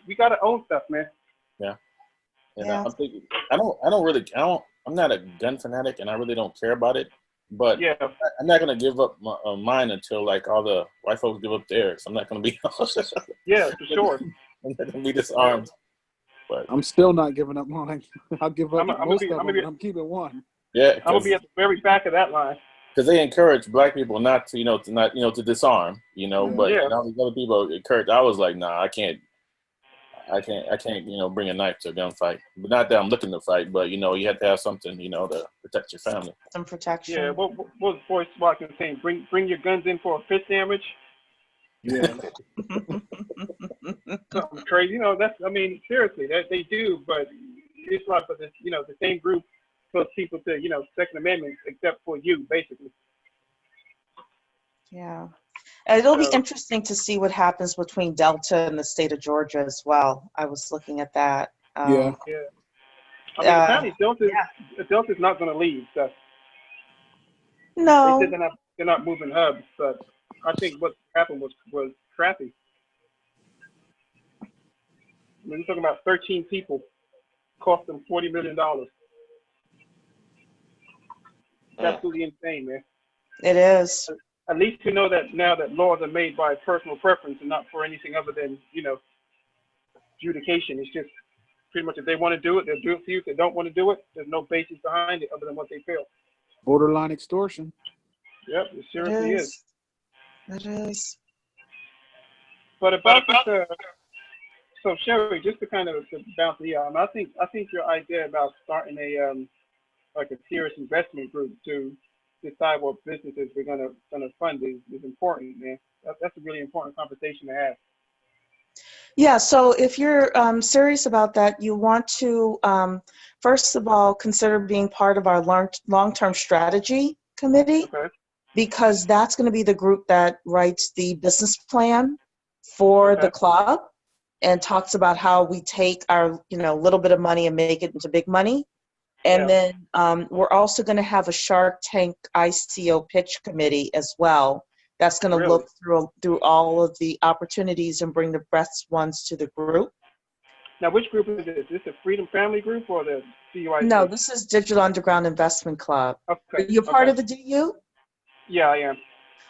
we got to own stuff, man. Yeah. And I'm thinking, I don't I'm not a gun fanatic, and I really don't care about it. But Yeah. I'm not gonna give up mine until like all the white folks give up theirs. I'm not gonna be. Yeah, for sure. I'm not gonna be disarmed. But I'm still not giving up mine. I'll give up I'm most gonna of them, but I'm keeping one. yeah, I'm gonna be at the very back of that line. because they encourage black people not to, to disarm, Yeah. but Yeah. all these other people encourage. I was like, nah, I can't, bring a knife to a gunfight. But not that I'm looking to fight, but you have to have something, to protect your family. Some protection. Yeah. What was Boyce Watkins saying? Bring your guns in for a fish sandwich. Yeah. Something crazy. Seriously, that they do, but it's like for this, the same group puts people to, Second Amendment, except for you, basically. Yeah. And it'll be So- interesting to see what happens between Delta and the state of Georgia as well. I was looking at that. Yeah. Yeah. Apparently Delta's not going to leave. So No. they said they're not moving hubs, but I think what happened was crappy. We're talking about 13 people, cost them $40 million. It's absolutely insane, man. It is. At least we know that now that laws are made by personal preference and not for anything other than, adjudication. It's just pretty much if they want to do it, they'll do it for you. If they don't want to do it, there's no basis behind it other than what they feel. Borderline extortion. Yep, it seriously is. It is. But about this, so Sherry, just to kind of bounce the I think your idea about starting a like a serious investment group to decide what businesses we're gonna fund is important, man. That's a really important conversation to have. Yeah, so if you're serious about that, you want to, first of all, consider being part of our long-term strategy committee, Okay. because that's going to be the group that writes the business plan for the club and talks about how we take our, little bit of money and make it into big money. And then we're also going to have a Shark Tank ICO pitch committee as well. That's going to look through all of the opportunities and bring the best ones to the group. Now, which group is this? Is this a Freedom Family group or the DUI? No, this is Digital Underground Investment Club. Okay. You're part of the DU? Yeah, I am.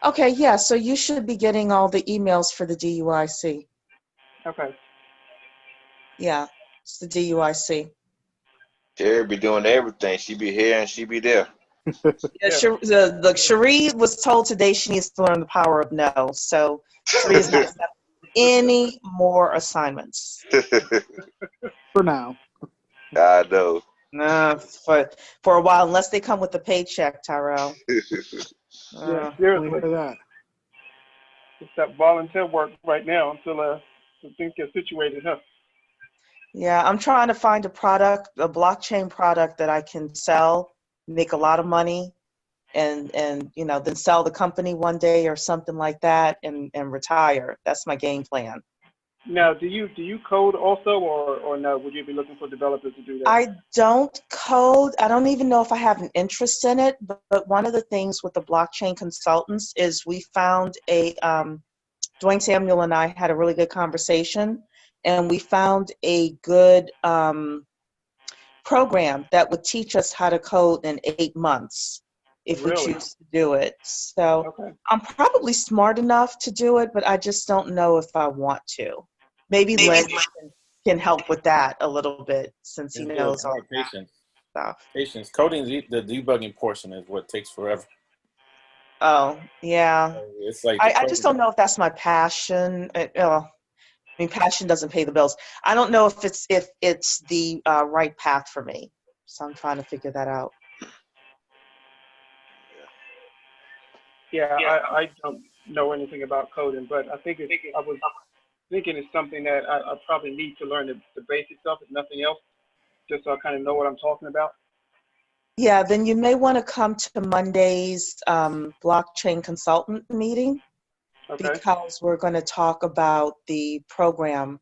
Okay, yeah, so you should be getting all the emails for the DUIC. Okay. Yeah, it's the DUIC. Sherry be doing everything. She be here and she be there. Look, Cherie was told today she needs to learn the power of no, so Cherie is not accepting any more assignments. For now. I know. Nah, for a while, unless they come with a paycheck, Tyrell. Yeah, seriously. that. It's that volunteer work right now until things get situated, huh? Yeah, I'm trying to find a blockchain product that I can sell, make a lot of money, and then sell the company one day or something like that, and retire. That's my game plan. Now, do you code also, or no? Would you be looking for developers to do that? I don't code. I don't even know if I have an interest in it. But one of the things with the blockchain consultants is we found Dwayne Samuel and I had a really good conversation, and we found a good program that would teach us how to code in 8 months if we choose to do it. So I'm probably smart enough to do it, but I just don't know if I want to. Maybe Len can help with that a little bit since he knows all that stuff. Patience. Coding, the debugging portion is what takes forever. Oh, yeah. It's like I just don't know if that's my passion. Passion doesn't pay the bills. I don't know if it's the right path for me. So I'm trying to figure that out. Yeah, I don't know anything about coding, but I think I was thinking it's something that I probably need to learn the basic stuff, if nothing else, just so I kind of know what I'm talking about. Yeah, then you may want to come to Monday's blockchain consultant meeting, because we're going to talk about the program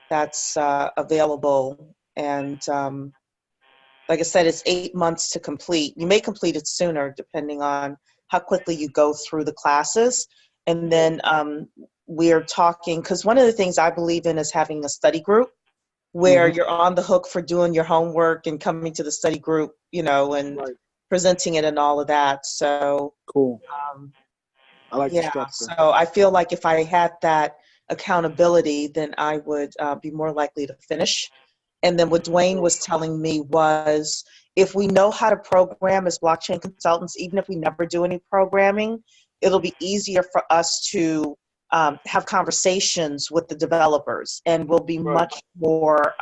that's available. And like I said, it's 8 months to complete. You may complete it sooner depending on how quickly you go through the classes. And then we're talking, because one of the things I believe in is having a study group. where you're on the hook for doing your homework and coming to the study group, and presenting it and all of that. So Cool. I like the yeah, structure. so I feel like if I had that accountability, then I would be more likely to finish. And then what Dwayne was telling me was, if we know how to program as blockchain consultants, even if we never do any programming, it'll be easier for us to have conversations with the developers, and we'll be much more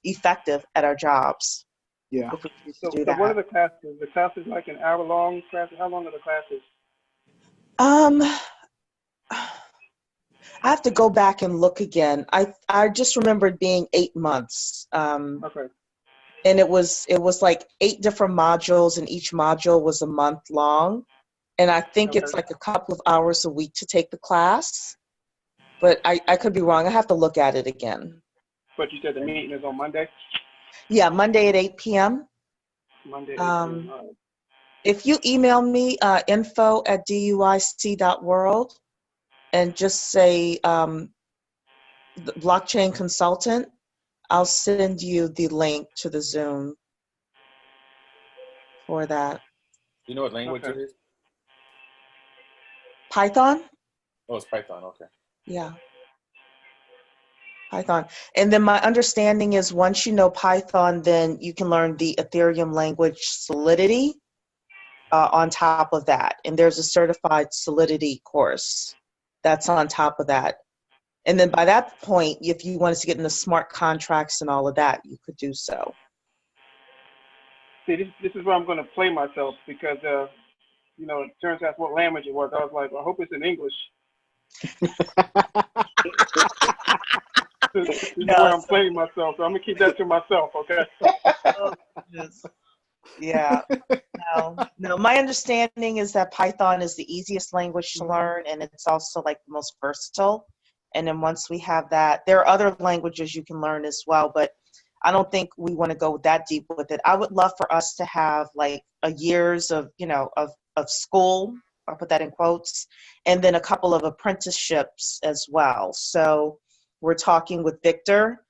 effective at our jobs. Yeah. If we choose to So, do so that. what are the classes? The classes like an hour-long class? How long are the classes? I have to go back and look again. I just remembered being 8 months. Okay. And it was like 8 different modules, and each module was a month long. And I think it's like a couple of hours a week to take the class. But I could be wrong. I have to look at it again. But you said the meeting is on Monday? Yeah, Monday at 8 p.m. Monday at 8 p.m. If you email me info@duic.world and just say the blockchain consultant, I'll send you the link to the Zoom for that. You know what language it is? Python? Oh, it's Python. Okay. Yeah. Python. And then my understanding is once you know Python, then you can learn the Ethereum language Solidity on top of that. And there's a certified Solidity course that's on top of that. And then by that point, if you wanted to get into smart contracts and all of that, you could do so. See, this is where I'm going to play myself because, it turns out what language it was. I was like, I hope it's in English. This is where I'm playing myself, so I'm going to keep that to myself, okay? Yeah. No, my understanding is that Python is the easiest language to learn, and it's also like the most versatile. And then once we have that, there are other languages you can learn as well, but I don't think we want to go that deep with it. I would love for us to have like a years of, of school, I'll put that in quotes, and then a couple of apprenticeships as well. So we're talking with Victor,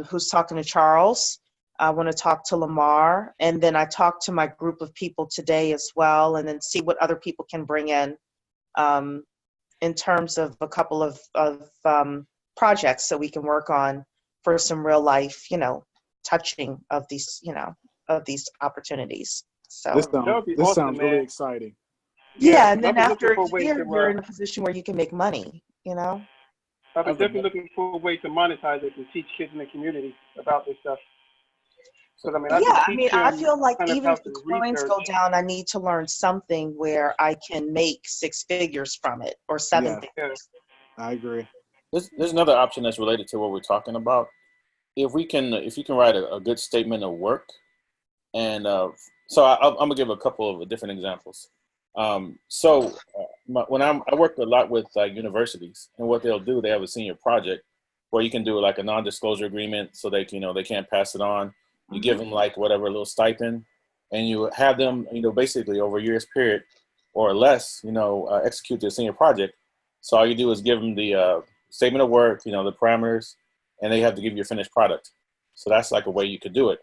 who's talking to Charles. I want to talk to Lamar, and then I talked to my group of people today as well, and then see what other people can bring in terms of a couple of projects that we can work on for some real life, touching of these, of these opportunities. So this sounds really exciting. Yeah, and then after a year, you're in a position where you can make money, I've been definitely looking for a way to monetize it and teach kids in the community about this stuff. I feel like even if the coins go down, I need to learn something where I can make 6 figures from it or 7 figures. I agree. There's another option that's related to what we're talking about. If you can write a good statement of work, and so I'm gonna give a couple of different examples. When I work a lot with universities, and what they'll do, they have a senior project where you can do like a non-disclosure agreement, so they can't pass it on. You give them like whatever little stipend, and you have them, basically over a year's period or less, execute their senior project. So all you do is give them the statement of work, the parameters, and they have to give you a finished product. So that's like a way you could do it.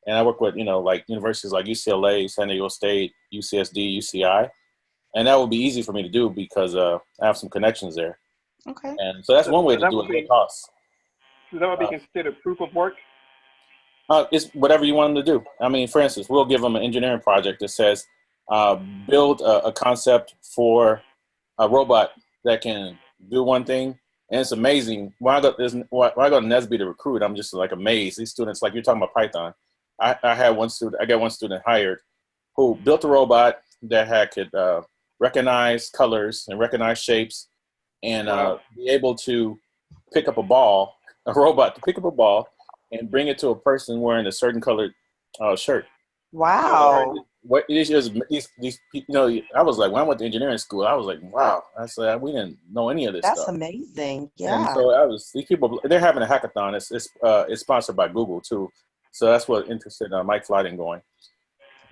And I work with, like universities like UCLA, San Diego State, UCSD, UCI. And that would be easy for me to do because I have some connections there. Okay. And so that's one way to do it at low cost. So that would be considered proof of work? It's whatever you want them to do. I mean, for instance, we'll give them an engineering project that says, build a concept for a robot that can do one thing. And it's amazing. When I go to NSBE to recruit, I'm just like amazed. These students, like you're talking about Python. I got one student hired who built a robot that could recognize colors and recognize shapes and be able to pick up a robot to pick up a ball and bring it to a person wearing a certain colored shirt. Wow. What it is these people, I was like, when I went to engineering school, I was like, wow, we didn't know any of this stuff. That's amazing. Yeah. And so these people, they're having a hackathon. It's sponsored by Google too. So that's what interested Mike Flighting going.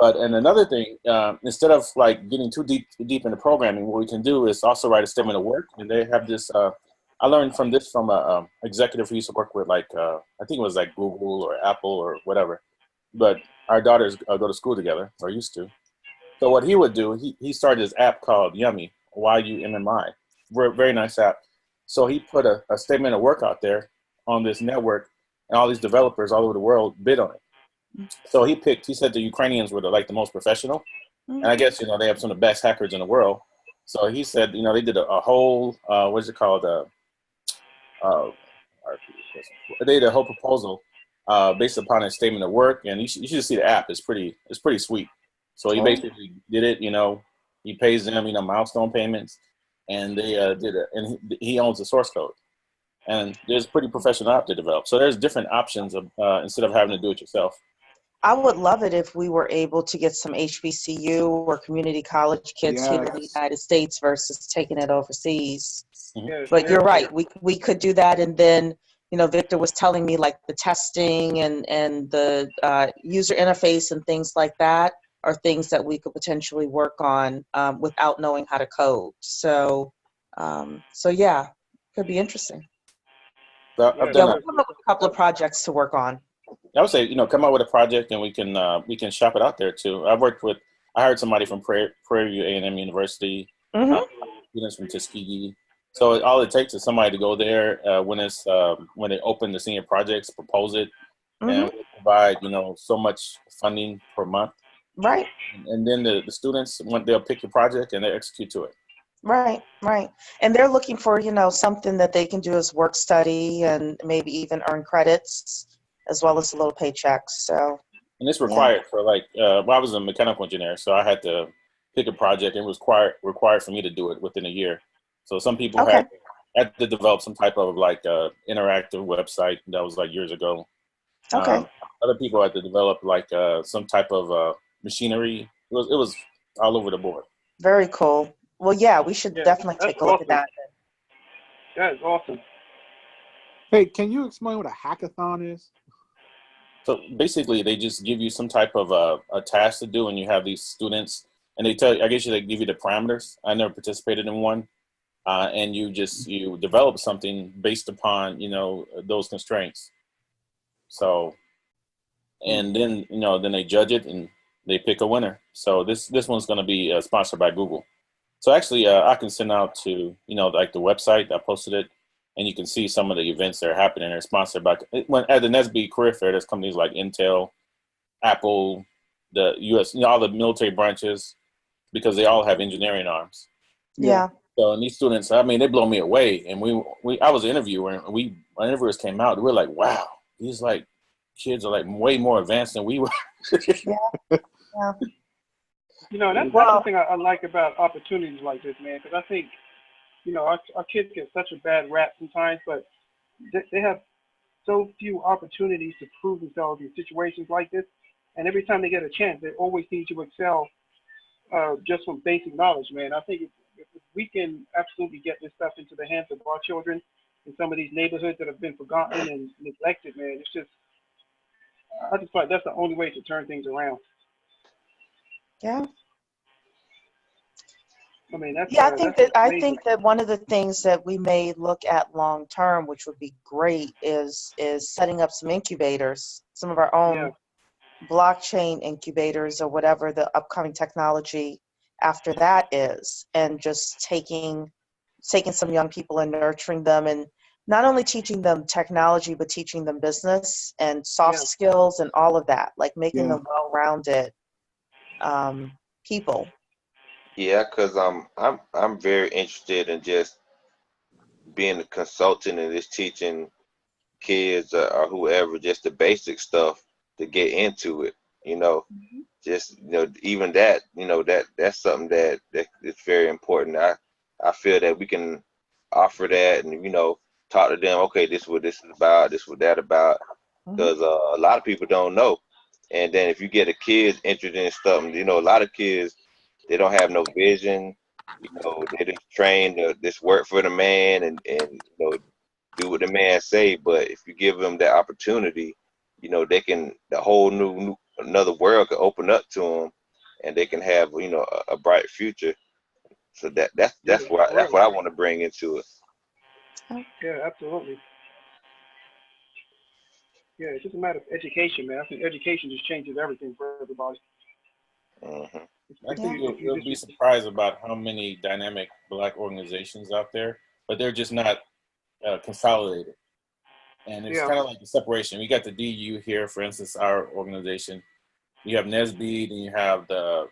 And another thing, instead of like getting too deep into programming, what we can do is also write a statement of work. And they have this I learned from this from a executive who used to work with like I think it was like Google or Apple or whatever. But our daughters go to school together, or used to. So what he would do, he started this app called Yummy, YUMMI, very nice app. So he put a statement of work out there on this network, and all these developers all over the world bid on it. So he said the Ukrainians were the most professional, and I guess they have some of the best hackers in the world. So he said they did a whole what is it called they did a whole proposal based upon a statement of work, and you should see the app. It's pretty sweet. So he basically did it. He pays them milestone payments, and they did it, and he owns the source code. And there's a pretty professional app to develop. So there's different options of, instead of having to do it yourself. I would love it if we were able to get some HBCU or community college kids here in the United States versus taking it overseas. But you're right. We could do that. And then, Victor was telling me like the testing and the user interface and things like that are things that we could potentially work on without knowing how to code. So yeah, could be interesting. So We'll come up with a couple of projects to work on. I would say, come out with a project and we can shop it out there too. I hired somebody from Prairie View A&M University, students from Tuskegee. So all it takes is somebody to go there when they open the senior projects, propose it, and provide so much funding per month. Right. And then the students, they'll pick your project and they execute to it. Right. And they're looking for, something that they can do as work study and maybe even earn credits as well as a little paycheck. So. And it's required for I was a mechanical engineer, so I had to pick a project, and it was required for me to do it within a year. So some people had to develop some type of interactive website. That was years ago. Okay. Other people had to develop some type of machinery. It was all over the board. Very cool. Well, yeah, we should definitely take a look at that. That is awesome. Hey, can you explain what a hackathon is? So basically, they just give you some type of a task to do, and you have these students, and they tell you, I guess they give you the parameters. I never participated in one, and you develop something based upon those constraints. So, and then then they judge it and they pick a winner. So this one's going to be sponsored by Google. So actually, I can send out to the website. I posted it. And you can see some of the events that are happening. They're sponsored by, at the NSB Career Fair, there's companies like Intel, Apple, the U.S., all the military branches, because they all have engineering arms. Yeah. So, and these students, they blow me away. And I was an interviewer, and when interviewers came out, we were like, wow, these kids are way more advanced than we were. Yeah. That's the thing I like about opportunities like this, man, because I think, our kids get such a bad rap sometimes, but they have so few opportunities to prove themselves in situations like this. And every time they get a chance, they always seem to excel just from basic knowledge, man. I think if we can absolutely get this stuff into the hands of our children in some of these neighborhoods that have been forgotten and neglected, man, I just feel like that's the only way to turn things around. Yeah. I think that one of the things that we may look at long term, which would be great, is setting up some incubators, some of our own blockchain incubators or whatever the upcoming technology after that is, and just taking some young people and nurturing them, and not only teaching them technology but teaching them business and soft skills and all of that, making them well-rounded people. Yeah, because I'm very interested in just being a consultant and just teaching kids or whoever just the basic stuff to get into it. Just even that that's something that is very important. I feel that we can offer that and talk to them. Okay, this is what this is about. This is what that about. Because a lot of people don't know. And then if you get a kid interested in something, a lot of kids, they don't have no vision. They just trained to just work for the man and do what the man say. But if you give them that opportunity, they can, the whole another world can open up to them, and they can have a bright future. So that's what I want to bring into it. Yeah, absolutely. Yeah, it's just a matter of education, man. I think education just changes everything for everybody. Mm-hmm. I If think you, if you you'll be surprised about how many dynamic Black organizations out there, but they're just not consolidated. And it's yeah, kind of like the separation. We got the DU here, for instance, our organization. You have NSBE, and you have the,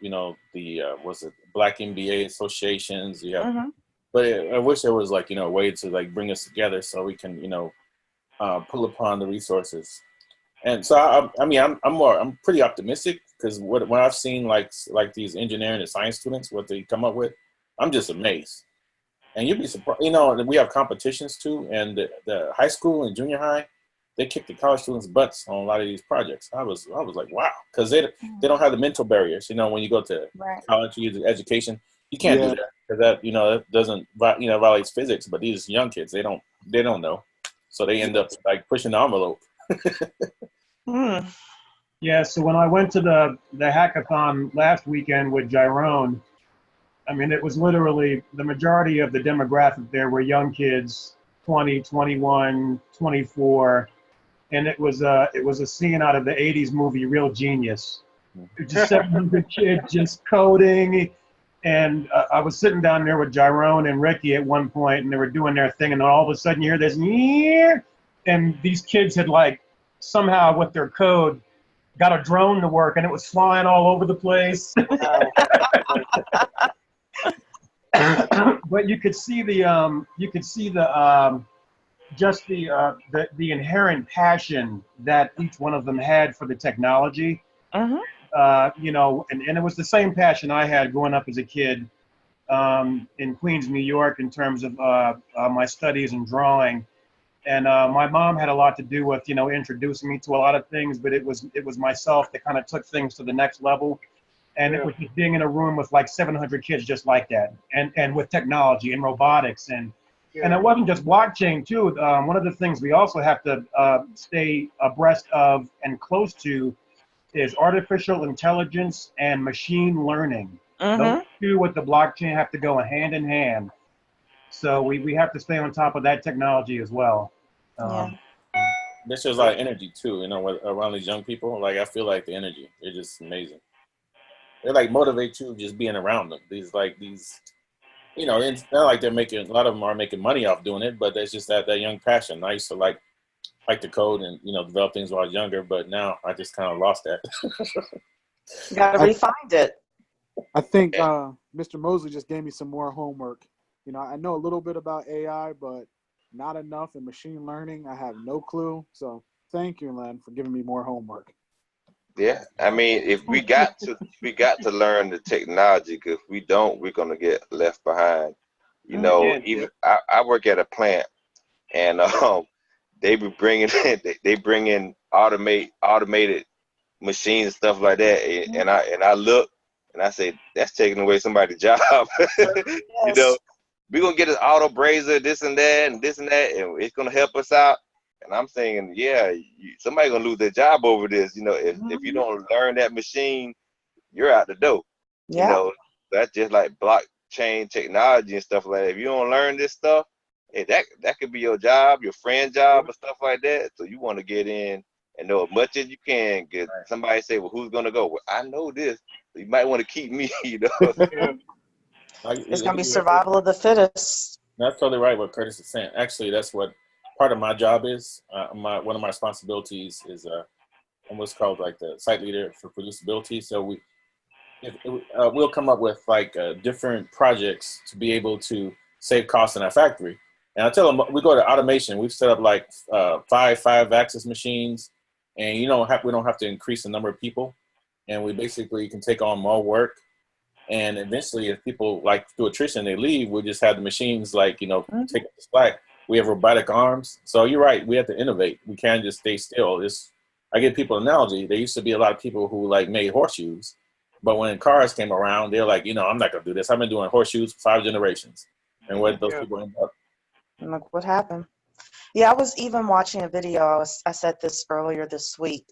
what's it, Black MBA associations. You have, Mm-hmm. but I wish there was like, a way to like bring us together so we can, pull upon the resources. And so I'm pretty optimistic because when I've seen like these engineering and science students, what they come up with, I'm just amazed. And you'd be surprised, we have competitions too, and the high school and junior high, they kick the college students' butts on a lot of these projects. I was like, wow, because they don't have the mental barriers. When you go to Right. college, you use education, you can't do Yeah. that because that doesn't violates physics. But these young kids, they don't know, so they end up like pushing the envelope. Mm. Yeah, so when I went to the hackathon last weekend with Gyrone, I mean, it was literally the majority of the demographic there were young kids, 20, 21, 24, and it was a scene out of the 80s movie Real Genius. Just 700 kids just coding, and I was sitting down there with Gyrone and Ricky at one point, and they were doing their thing, and then all of a sudden you hear this, and these kids had like somehow with their code got a drone to work, and it was flying all over the place. But you could see the just the inherent passion that each one of them had for the technology. Mm-hmm. And it was the same passion I had growing up as a kid in Queens, New York, in terms of my studies and drawing. And my mom had a lot to do with, introducing me to a lot of things, but it was myself that kind of took things to the next level. And it was just being in a room with like 700 kids just like that, and with technology and robotics. And it wasn't just blockchain too. One of the things we also have to stay abreast of and close to is artificial intelligence and machine learning. Mm-hmm. Those two with the blockchain have to go hand in hand. So we have to stay on top of that technology as well. Yeah. This shows a lot of energy too, around these young people. Like I feel like the energy, they're just amazing. They like motivate you just being around them. It's not like they're making, a lot of them are making money off doing it, but it's just that young passion. I used to like to code and, develop things when I was younger, but now I just kind of lost that. You got to refine it. I think Mr. Mosley just gave me some more homework. I know a little bit about AI, but not enough in machine learning. I have no clue. So thank you, Len, for giving me more homework. Yeah, I mean, if we got to learn the technology, because if we don't, we're gonna get left behind. Even I work at a plant, and they be bringing they bring in automated machines and stuff like that, and I look and I say that's taking away somebody's job. Yes. We're gonna get an auto brazier, this and that, and it's gonna help us out. And I'm saying, somebody's gonna lose their job over this. If you don't learn that machine, you're out the door. Yeah. That's just like blockchain technology and stuff like that. If you don't learn this stuff, hey, that could be your job, your friend's job, or stuff like that. So you want to get in and know as much as you can. Get somebody say, well, who's gonna go? Well, I know this. So you might want to keep me. It's going to be survival of the fittest. That's totally right what Curtis is saying. Actually, that's what part of my job is. One of my responsibilities is what's called like the site leader for producibility. So we'll come up with like different projects to be able to save costs in our factory. And I tell them, we go to automation. We've set up like five-axis machines, and we don't have to increase the number of people. And we basically can take on more work. And eventually, if people like do attrition, they leave, we'll just have the machines take up the slack. We have robotic arms. So you're right. We have to innovate. We can't just stay still. I give people an analogy. There used to be a lot of people who made horseshoes. But when cars came around, they're like, I'm not going to do this. I've been doing horseshoes for 5 generations. And where did those people end up? And look what happened. Yeah, I was even watching a video. I said this earlier this week.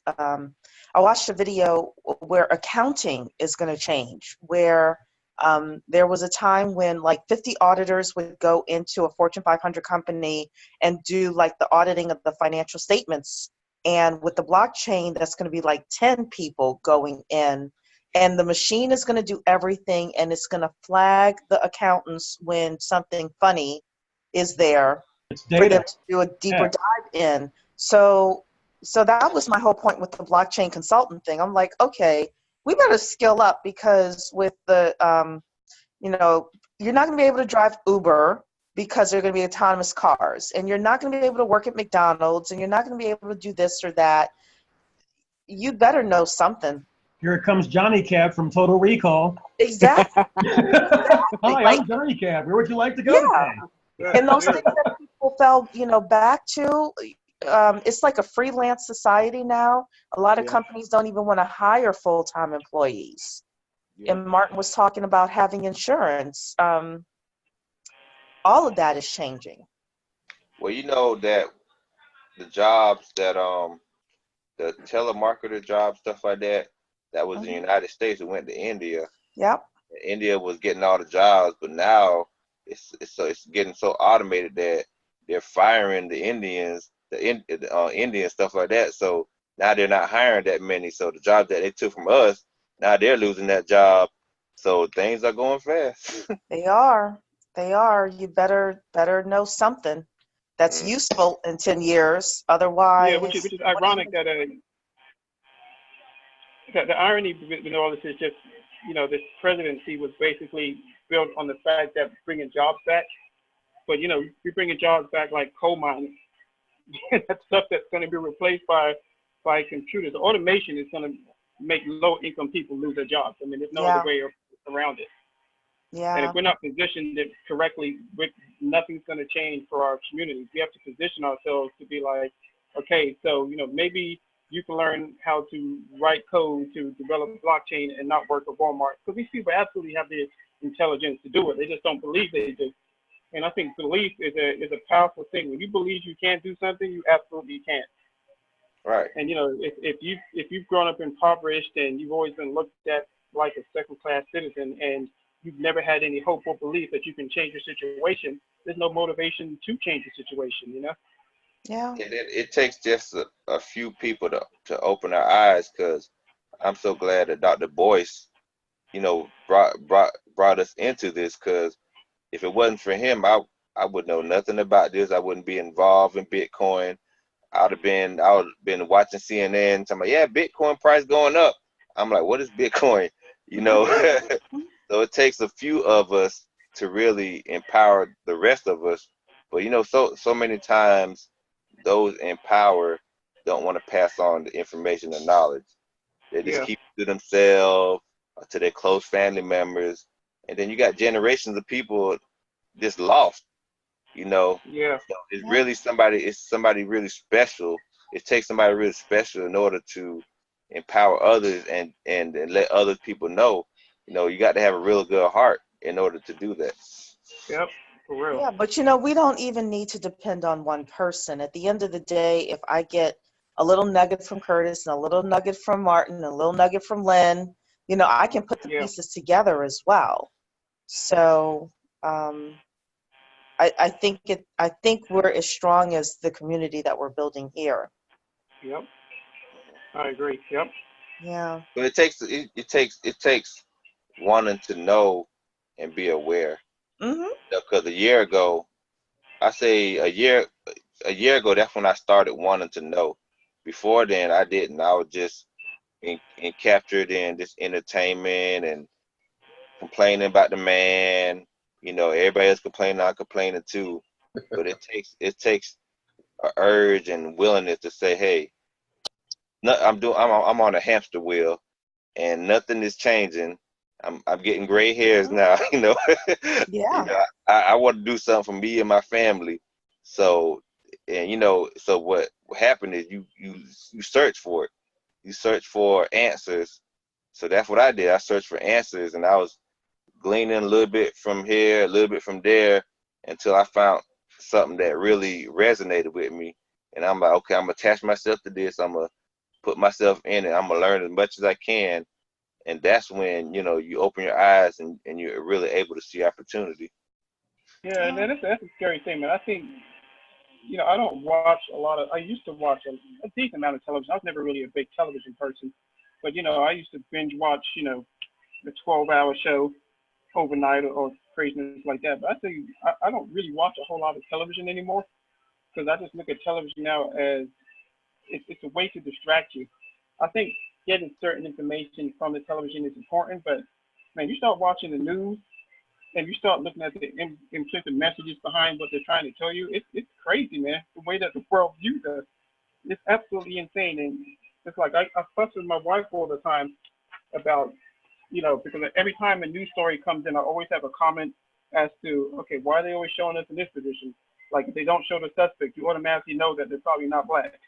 I watched a video where accounting is going to change, where There was a time when like 50 auditors would go into a Fortune 500 company and do like the auditing of the financial statements. And with the blockchain, that's going to be like 10 people going in. And the machine is going to do everything, and it's going to flag the accountants when something funny is there for them to do a deeper dive in. So that was my whole point with the blockchain consultant thing. I'm like, okay, we better skill up, because with the, you know, you're not going to be able to drive Uber because they're going to be autonomous cars, and you're not going to be able to work at McDonald's, and you're not going to be able to do this or that. You better know something. Here comes Johnny Cab from Total Recall. Exactly. Hi, I'm Johnny Cab. Where would you like to go today? And those things that people fell, you know, back to, it's like a freelance society now. A lot of companies don't even want to hire full-time employees. And Martin was talking about having insurance. All of that is changing. Well, you know that the jobs that the telemarketer jobs, stuff like that, that was in the United States. It went to India. Yep. India was getting all the jobs, but now it's getting so automated that they're firing the Indians, Indian stuff like that. So now they're not hiring that many. So the jobs that they took from us, now they're losing that job. So things are going fast. They are. They are. You better know something that's useful in 10 years. Otherwise, yeah, which is ironic that the irony with all this is just, you know, this presidency was basically built on the fact that bringing jobs back. But, you know, we're bringing jobs back like coal mining. That's stuff that's going to be replaced by computers. Automation is going to make low-income people lose their jobs. I mean, there's no other way around it. Yeah. And if we're not positioned correctly, nothing's going to change for our communities. We have to position ourselves to be like, okay, so, you know, maybe you can learn how to write code to develop blockchain and not work at Walmart. Because these people absolutely have the intelligence to do it. They just don't believe they do. And I think belief is a powerful thing. When you believe you can't do something, you absolutely can. Right. And you know, if you've grown up impoverished and you've always been looked at like a second-class citizen, and you've never had any hope or belief that you can change your situation, there's no motivation to change the situation. You know. Yeah. It takes just a few people to open our eyes, because I'm so glad that Dr. Boyce, you know, brought us into this, because if it wasn't for him, I would know nothing about this. I wouldn't be involved in Bitcoin. I would have been watching CNN talking about, yeah, Bitcoin price going up. I'm like, what is Bitcoin? You know, so it takes a few of us to really empower the rest of us. But you know, so many times those in power don't want to pass on the information and knowledge. They just keep it to themselves, or to their close family members, and then you got generations of people just lost. You know, so it's really somebody really special. It takes somebody really special in order to empower others and let other people know. You know, you got to have a real good heart in order to do that. Yep, for real. Yeah, but you know, we don't even need to depend on one person. At the end of the day, if I get a little nugget from Curtis and a little nugget from Martin and a little nugget from Lynn, you know, I can put the pieces together as well. So I think we're as strong as the community that we're building here. Yep, I agree. Yep. Yeah. But it takes wanting to know and be aware. Because a year ago, that's when I started wanting to know. Before then, I didn't. I was just captured in this entertainment and complaining about the man. You know, everybody else complaining, I'm complaining too. But it takes an urge and willingness to say, hey, I'm on a hamster wheel, and nothing is changing. I'm getting gray hairs now. You know. Yeah. You know, I want to do something for me and my family. So, and you know, so what happened is you search for it. You search for answers. So that's what I did. I searched for answers, and I was gleaning a little bit from here, a little bit from there, until I found something that really resonated with me. And I'm like, okay, I'm gonna attach myself to this. I'm gonna put myself in it. I'm gonna learn as much as I can, and that's when you open your eyes and you're really able to see opportunity. Yeah, and that's a scary thing, man. I think, I don't watch a lot of. I used to watch a decent amount of television. I was never really a big television person, but I used to binge watch, the 12-hour show overnight or craziness like that. But I think I don't really watch a whole lot of television anymore because I just look at television now as it's a way to distract you. I think getting certain information from the television is important, but man, you start watching the news and you start looking at the implicit messages behind what they're trying to tell you. It's crazy, man. The way that the world views us, it's absolutely insane. And it's like I fuss with my wife all the time about, because every time a news story comes in, I always have a comment as to, okay, why are they always showing us in this position? Like if they don't show the suspect, you automatically know that they're probably not black.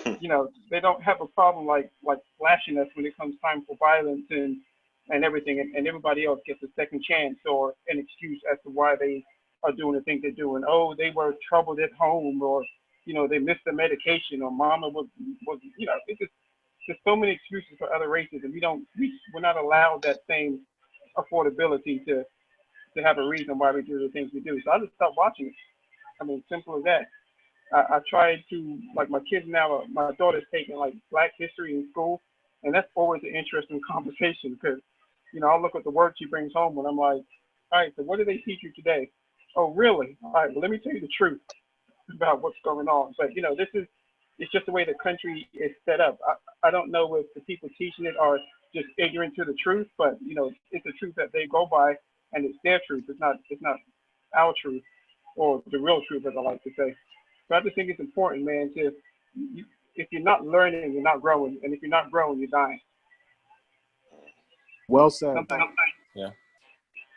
They don't have a problem like flashing us when it comes time for violence and everything, and everybody else gets a second chance or an excuse as to why they are doing the things they're doing. Oh, they were troubled at home, or they missed the medication, or mama was it's just there's so many excuses for other races, and we're not allowed that same affordability to have a reason why we do the things we do. So I just stopped watching it. I mean, simple as that. I tried to, like, my kids now, my daughter's taking like Black history in school, and that's always an interesting conversation because, I'll look at the work she brings home and I'm like, all right, so what did they teach you today? Oh, really? All right, well, let me tell you the truth about what's going on. But, it's just the way the country is set up. I don't know if the people teaching it are just ignorant to the truth, but, it's the truth that they go by, and it's their truth. It's not our truth or the real truth, as I like to say. So I just think it's important, man, if you're not learning, you're not growing. And if you're not growing, you're dying. Well said.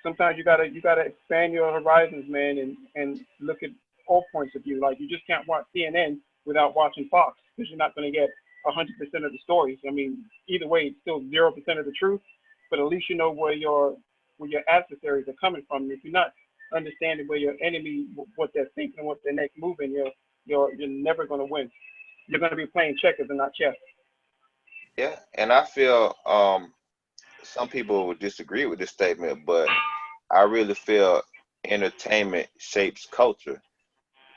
Sometimes you gotta expand your horizons, man, and look at all points of view. Like you just can't watch CNN without watching Fox because you're not going to get 100% of the stories. I mean, either way, it's still 0% of the truth, but at least you know where your adversaries are coming from. If you're not understanding where your enemy, what they're thinking, and what their next move in, you're never going to win. You're going to be playing checkers and not chess. Yeah, and I feel some people would disagree with this statement, but I really feel entertainment shapes culture.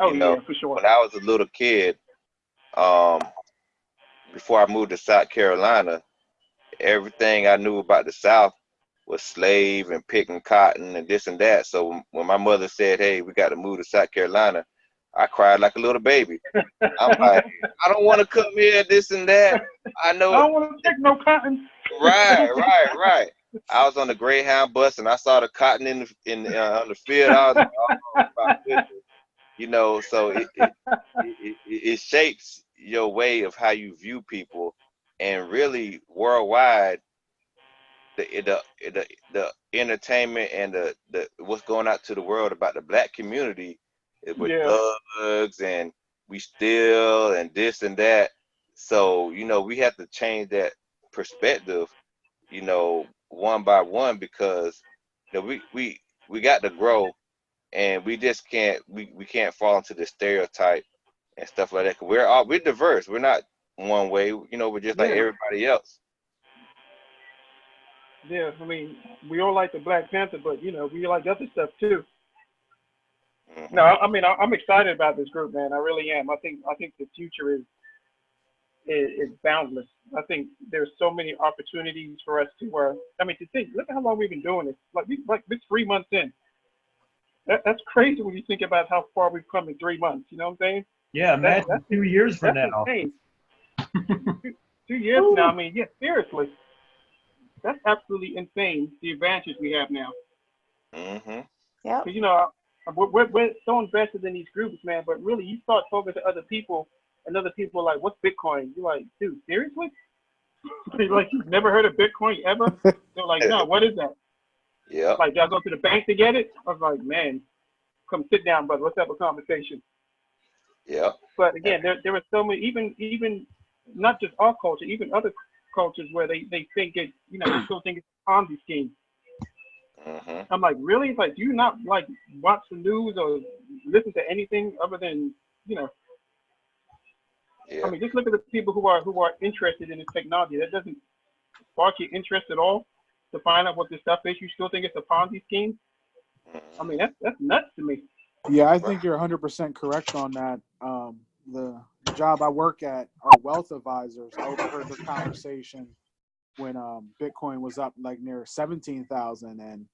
Oh, yeah, for sure. When I was a little kid, before I moved to South Carolina, everything I knew about the South was slave and picking cotton and this and that. So when my mother said, hey, we got to move to South Carolina, I cried like a little baby. I'm like, I don't want to come here, this and that. I know. I don't want to pick no cotton. Right. I was on the Greyhound bus and I saw the cotton on the field. I was like, oh, my goodness. So it shapes your way of how you view people, and really worldwide, the entertainment and the what's going out to the world about the Black community is with thugs and we steal and this and that. So we have to change that perspective, one by one, because we got to grow, and we just can't we can't fall into the stereotype and stuff like that. 'Cause we're diverse. We're not one way. We're just like everybody else. Yeah, I mean, we all like the Black Panther, but we like other stuff too. Mm-hmm. No, I mean, I'm excited about this group, man. I really am. I think the future is boundless. I think there's so many opportunities for us to to think. Look at how long we've been doing this. Like this 3 months in. That's crazy when you think about how far we've come in 3 months. You know what I'm saying? Yeah, imagine that's 2 years from now. Insane. 2 years from now. I mean, yeah, seriously. That's absolutely insane, the advantage we have now. Mm-hmm. Yeah. Because, we're so invested in these groups, man, but really you start talking to other people, and other people are like, what's Bitcoin? You're like, dude, seriously? Like, you've never heard of Bitcoin ever? They're like, no, what is that? Yeah. Like, did I go to the bank to get it? I was like, man, come sit down, brother. Let's have a conversation. Yeah. But again, there are so many, even not just our culture, even other cultures where they think it, they still think it's a Ponzi scheme. Mm-hmm. I'm like, really? It's like, do you not like watch the news or listen to anything other than, Yeah. I mean, just look at the people who are interested in this technology. That doesn't spark your interest at all to find out what this stuff is? You still think it's a Ponzi scheme? I mean, that's nuts to me. Yeah, I think you're 100% correct on that. The job I work at are wealth advisors. I overheard their conversation when Bitcoin was up like near 17,000, and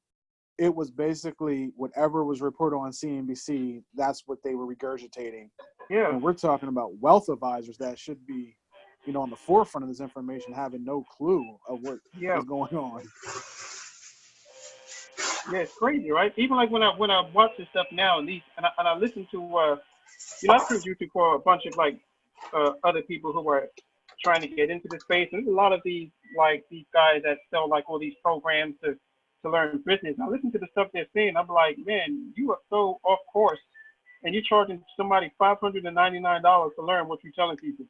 it was basically whatever was reported on CNBC. That's what they were regurgitating. Yeah. And we're talking about wealth advisors that should be, you know, on the forefront of this information, having no clue of what is going on. Yeah, it's crazy, right? Even like when I watch this stuff now, and I listen to you know, I cruise YouTube for a bunch of like other people who are trying to get into the space. And there's a lot of these guys that sell like all these programs to learn business. I listen to the stuff they're saying. I'm like, man, you are so off course, and you're charging somebody $599 to learn what you're telling people.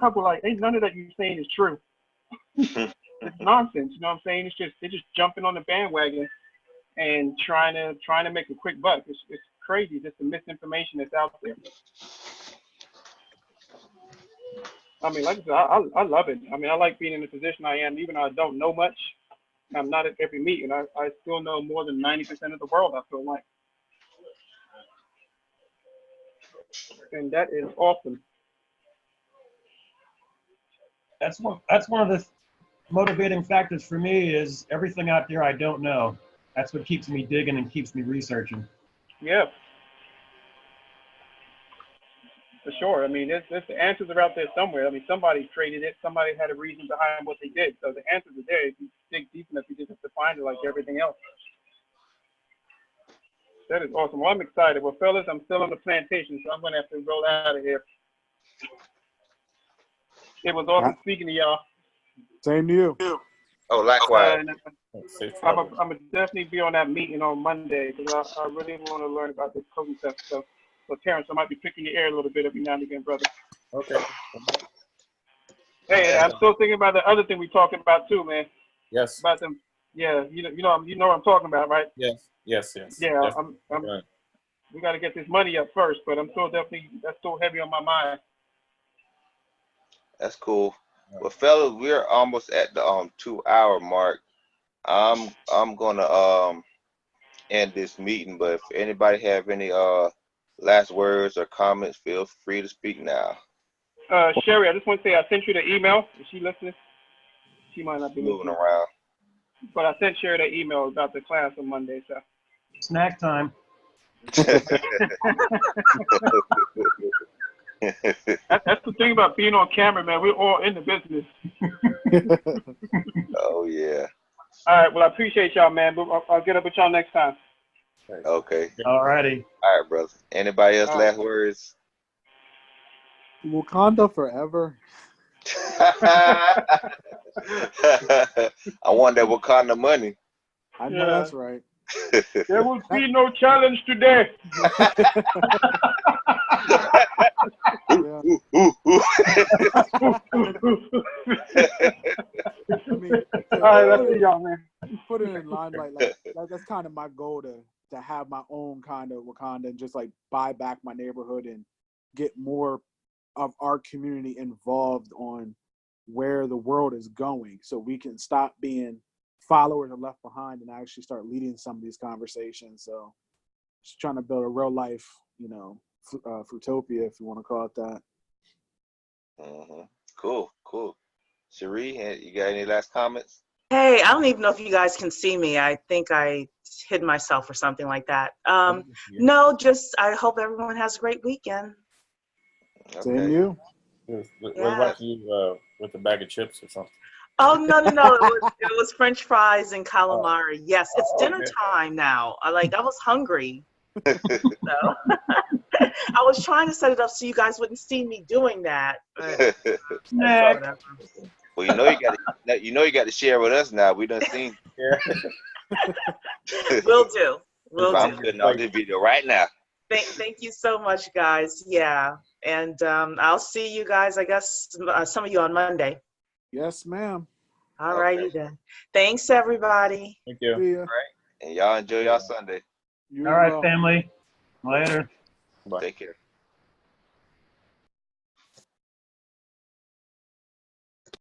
I'm like, ain't none of that you're saying is true. It's nonsense. You know what I'm saying? They're just jumping on the bandwagon and trying to make a quick buck. It's crazy, just the misinformation that's out there. I mean, like I said, I love it. I mean, I like being in the position I am, even though I don't know much. I'm not at every meeting. I still know more than 90% of the world, I feel like. And that is awesome. That's one of the motivating factors for me is everything out there I don't know. That's what keeps me digging and keeps me researching. Yeah. For sure. I mean, the answers are out there somewhere. I mean, somebody traded it. Somebody had a reason behind what they did. So the answers are there. If you dig deep enough, you just have to find it like everything else. That is awesome. Well, I'm excited. Well, fellas, I'm still on the plantation, so I'm going to have to roll out of here. It was awesome speaking to y'all. Same to you. Oh, likewise. I'm going to definitely be on that meeting on Monday because I really want to learn about this coding stuff. So, Terrence, I might be picking your ear a little bit every now and again, brother. Okay. Hey, I'm still thinking about the other thing we talking about too, man. Yes. About them. Yeah, you know what I'm talking about, right? Yes. Yeah, Right. We got to get this money up first, but that's still heavy on my mind. That's cool. Well, fellas, we're almost at the 2-hour mark. I'm gonna end this meeting, but if anybody have any last words or comments, feel free to speak now. Sherry, I just want to say I sent you the email. Is she listening? She might not be Moving listening. around. But I sent Sherry the email about the class on Monday, so. Snack time. That's the thing about being on camera, man. We're all in the business. Oh, yeah. All right. Well, I appreciate y'all, man. But I'll get up with y'all next time. Okay. All righty. All right, brother. Anybody else last words? Wakanda forever. I want that Wakanda money. I know that's right. There will be no challenge today. All right, let's see y'all, man. Put it in limelight. Like that's kind of my goal to have my own kind of Wakanda and just like buy back my neighborhood and get more of our community involved on where the world is going, so we can stop being followers and left behind and actually start leading some of these conversations. So just trying to build a real life, Fruitopia, if you want to call it that. Mm-hmm. Cool. Cherie, you got any last comments? Hey, I don't even know if you guys can see me. I think I hid myself or something like that. No, just I hope everyone has a great weekend. Okay. Same to you. We're watching you with a bag of chips or something. Oh, no. It was French fries and calamari. Yes, it's dinner time now. I was hungry. So I was trying to set it up so you guys wouldn't see me doing that. But, well, you got to share with us now. We done seen. Will do. I'm putting out this video right now. Thank you so much, guys. Yeah, and I'll see you guys. I guess some of you on Monday. Yes, ma'am. All righty then. Thanks, everybody. Thank you. See ya. All right. And y'all enjoy y'all Sunday. All right, family. Later. Take care.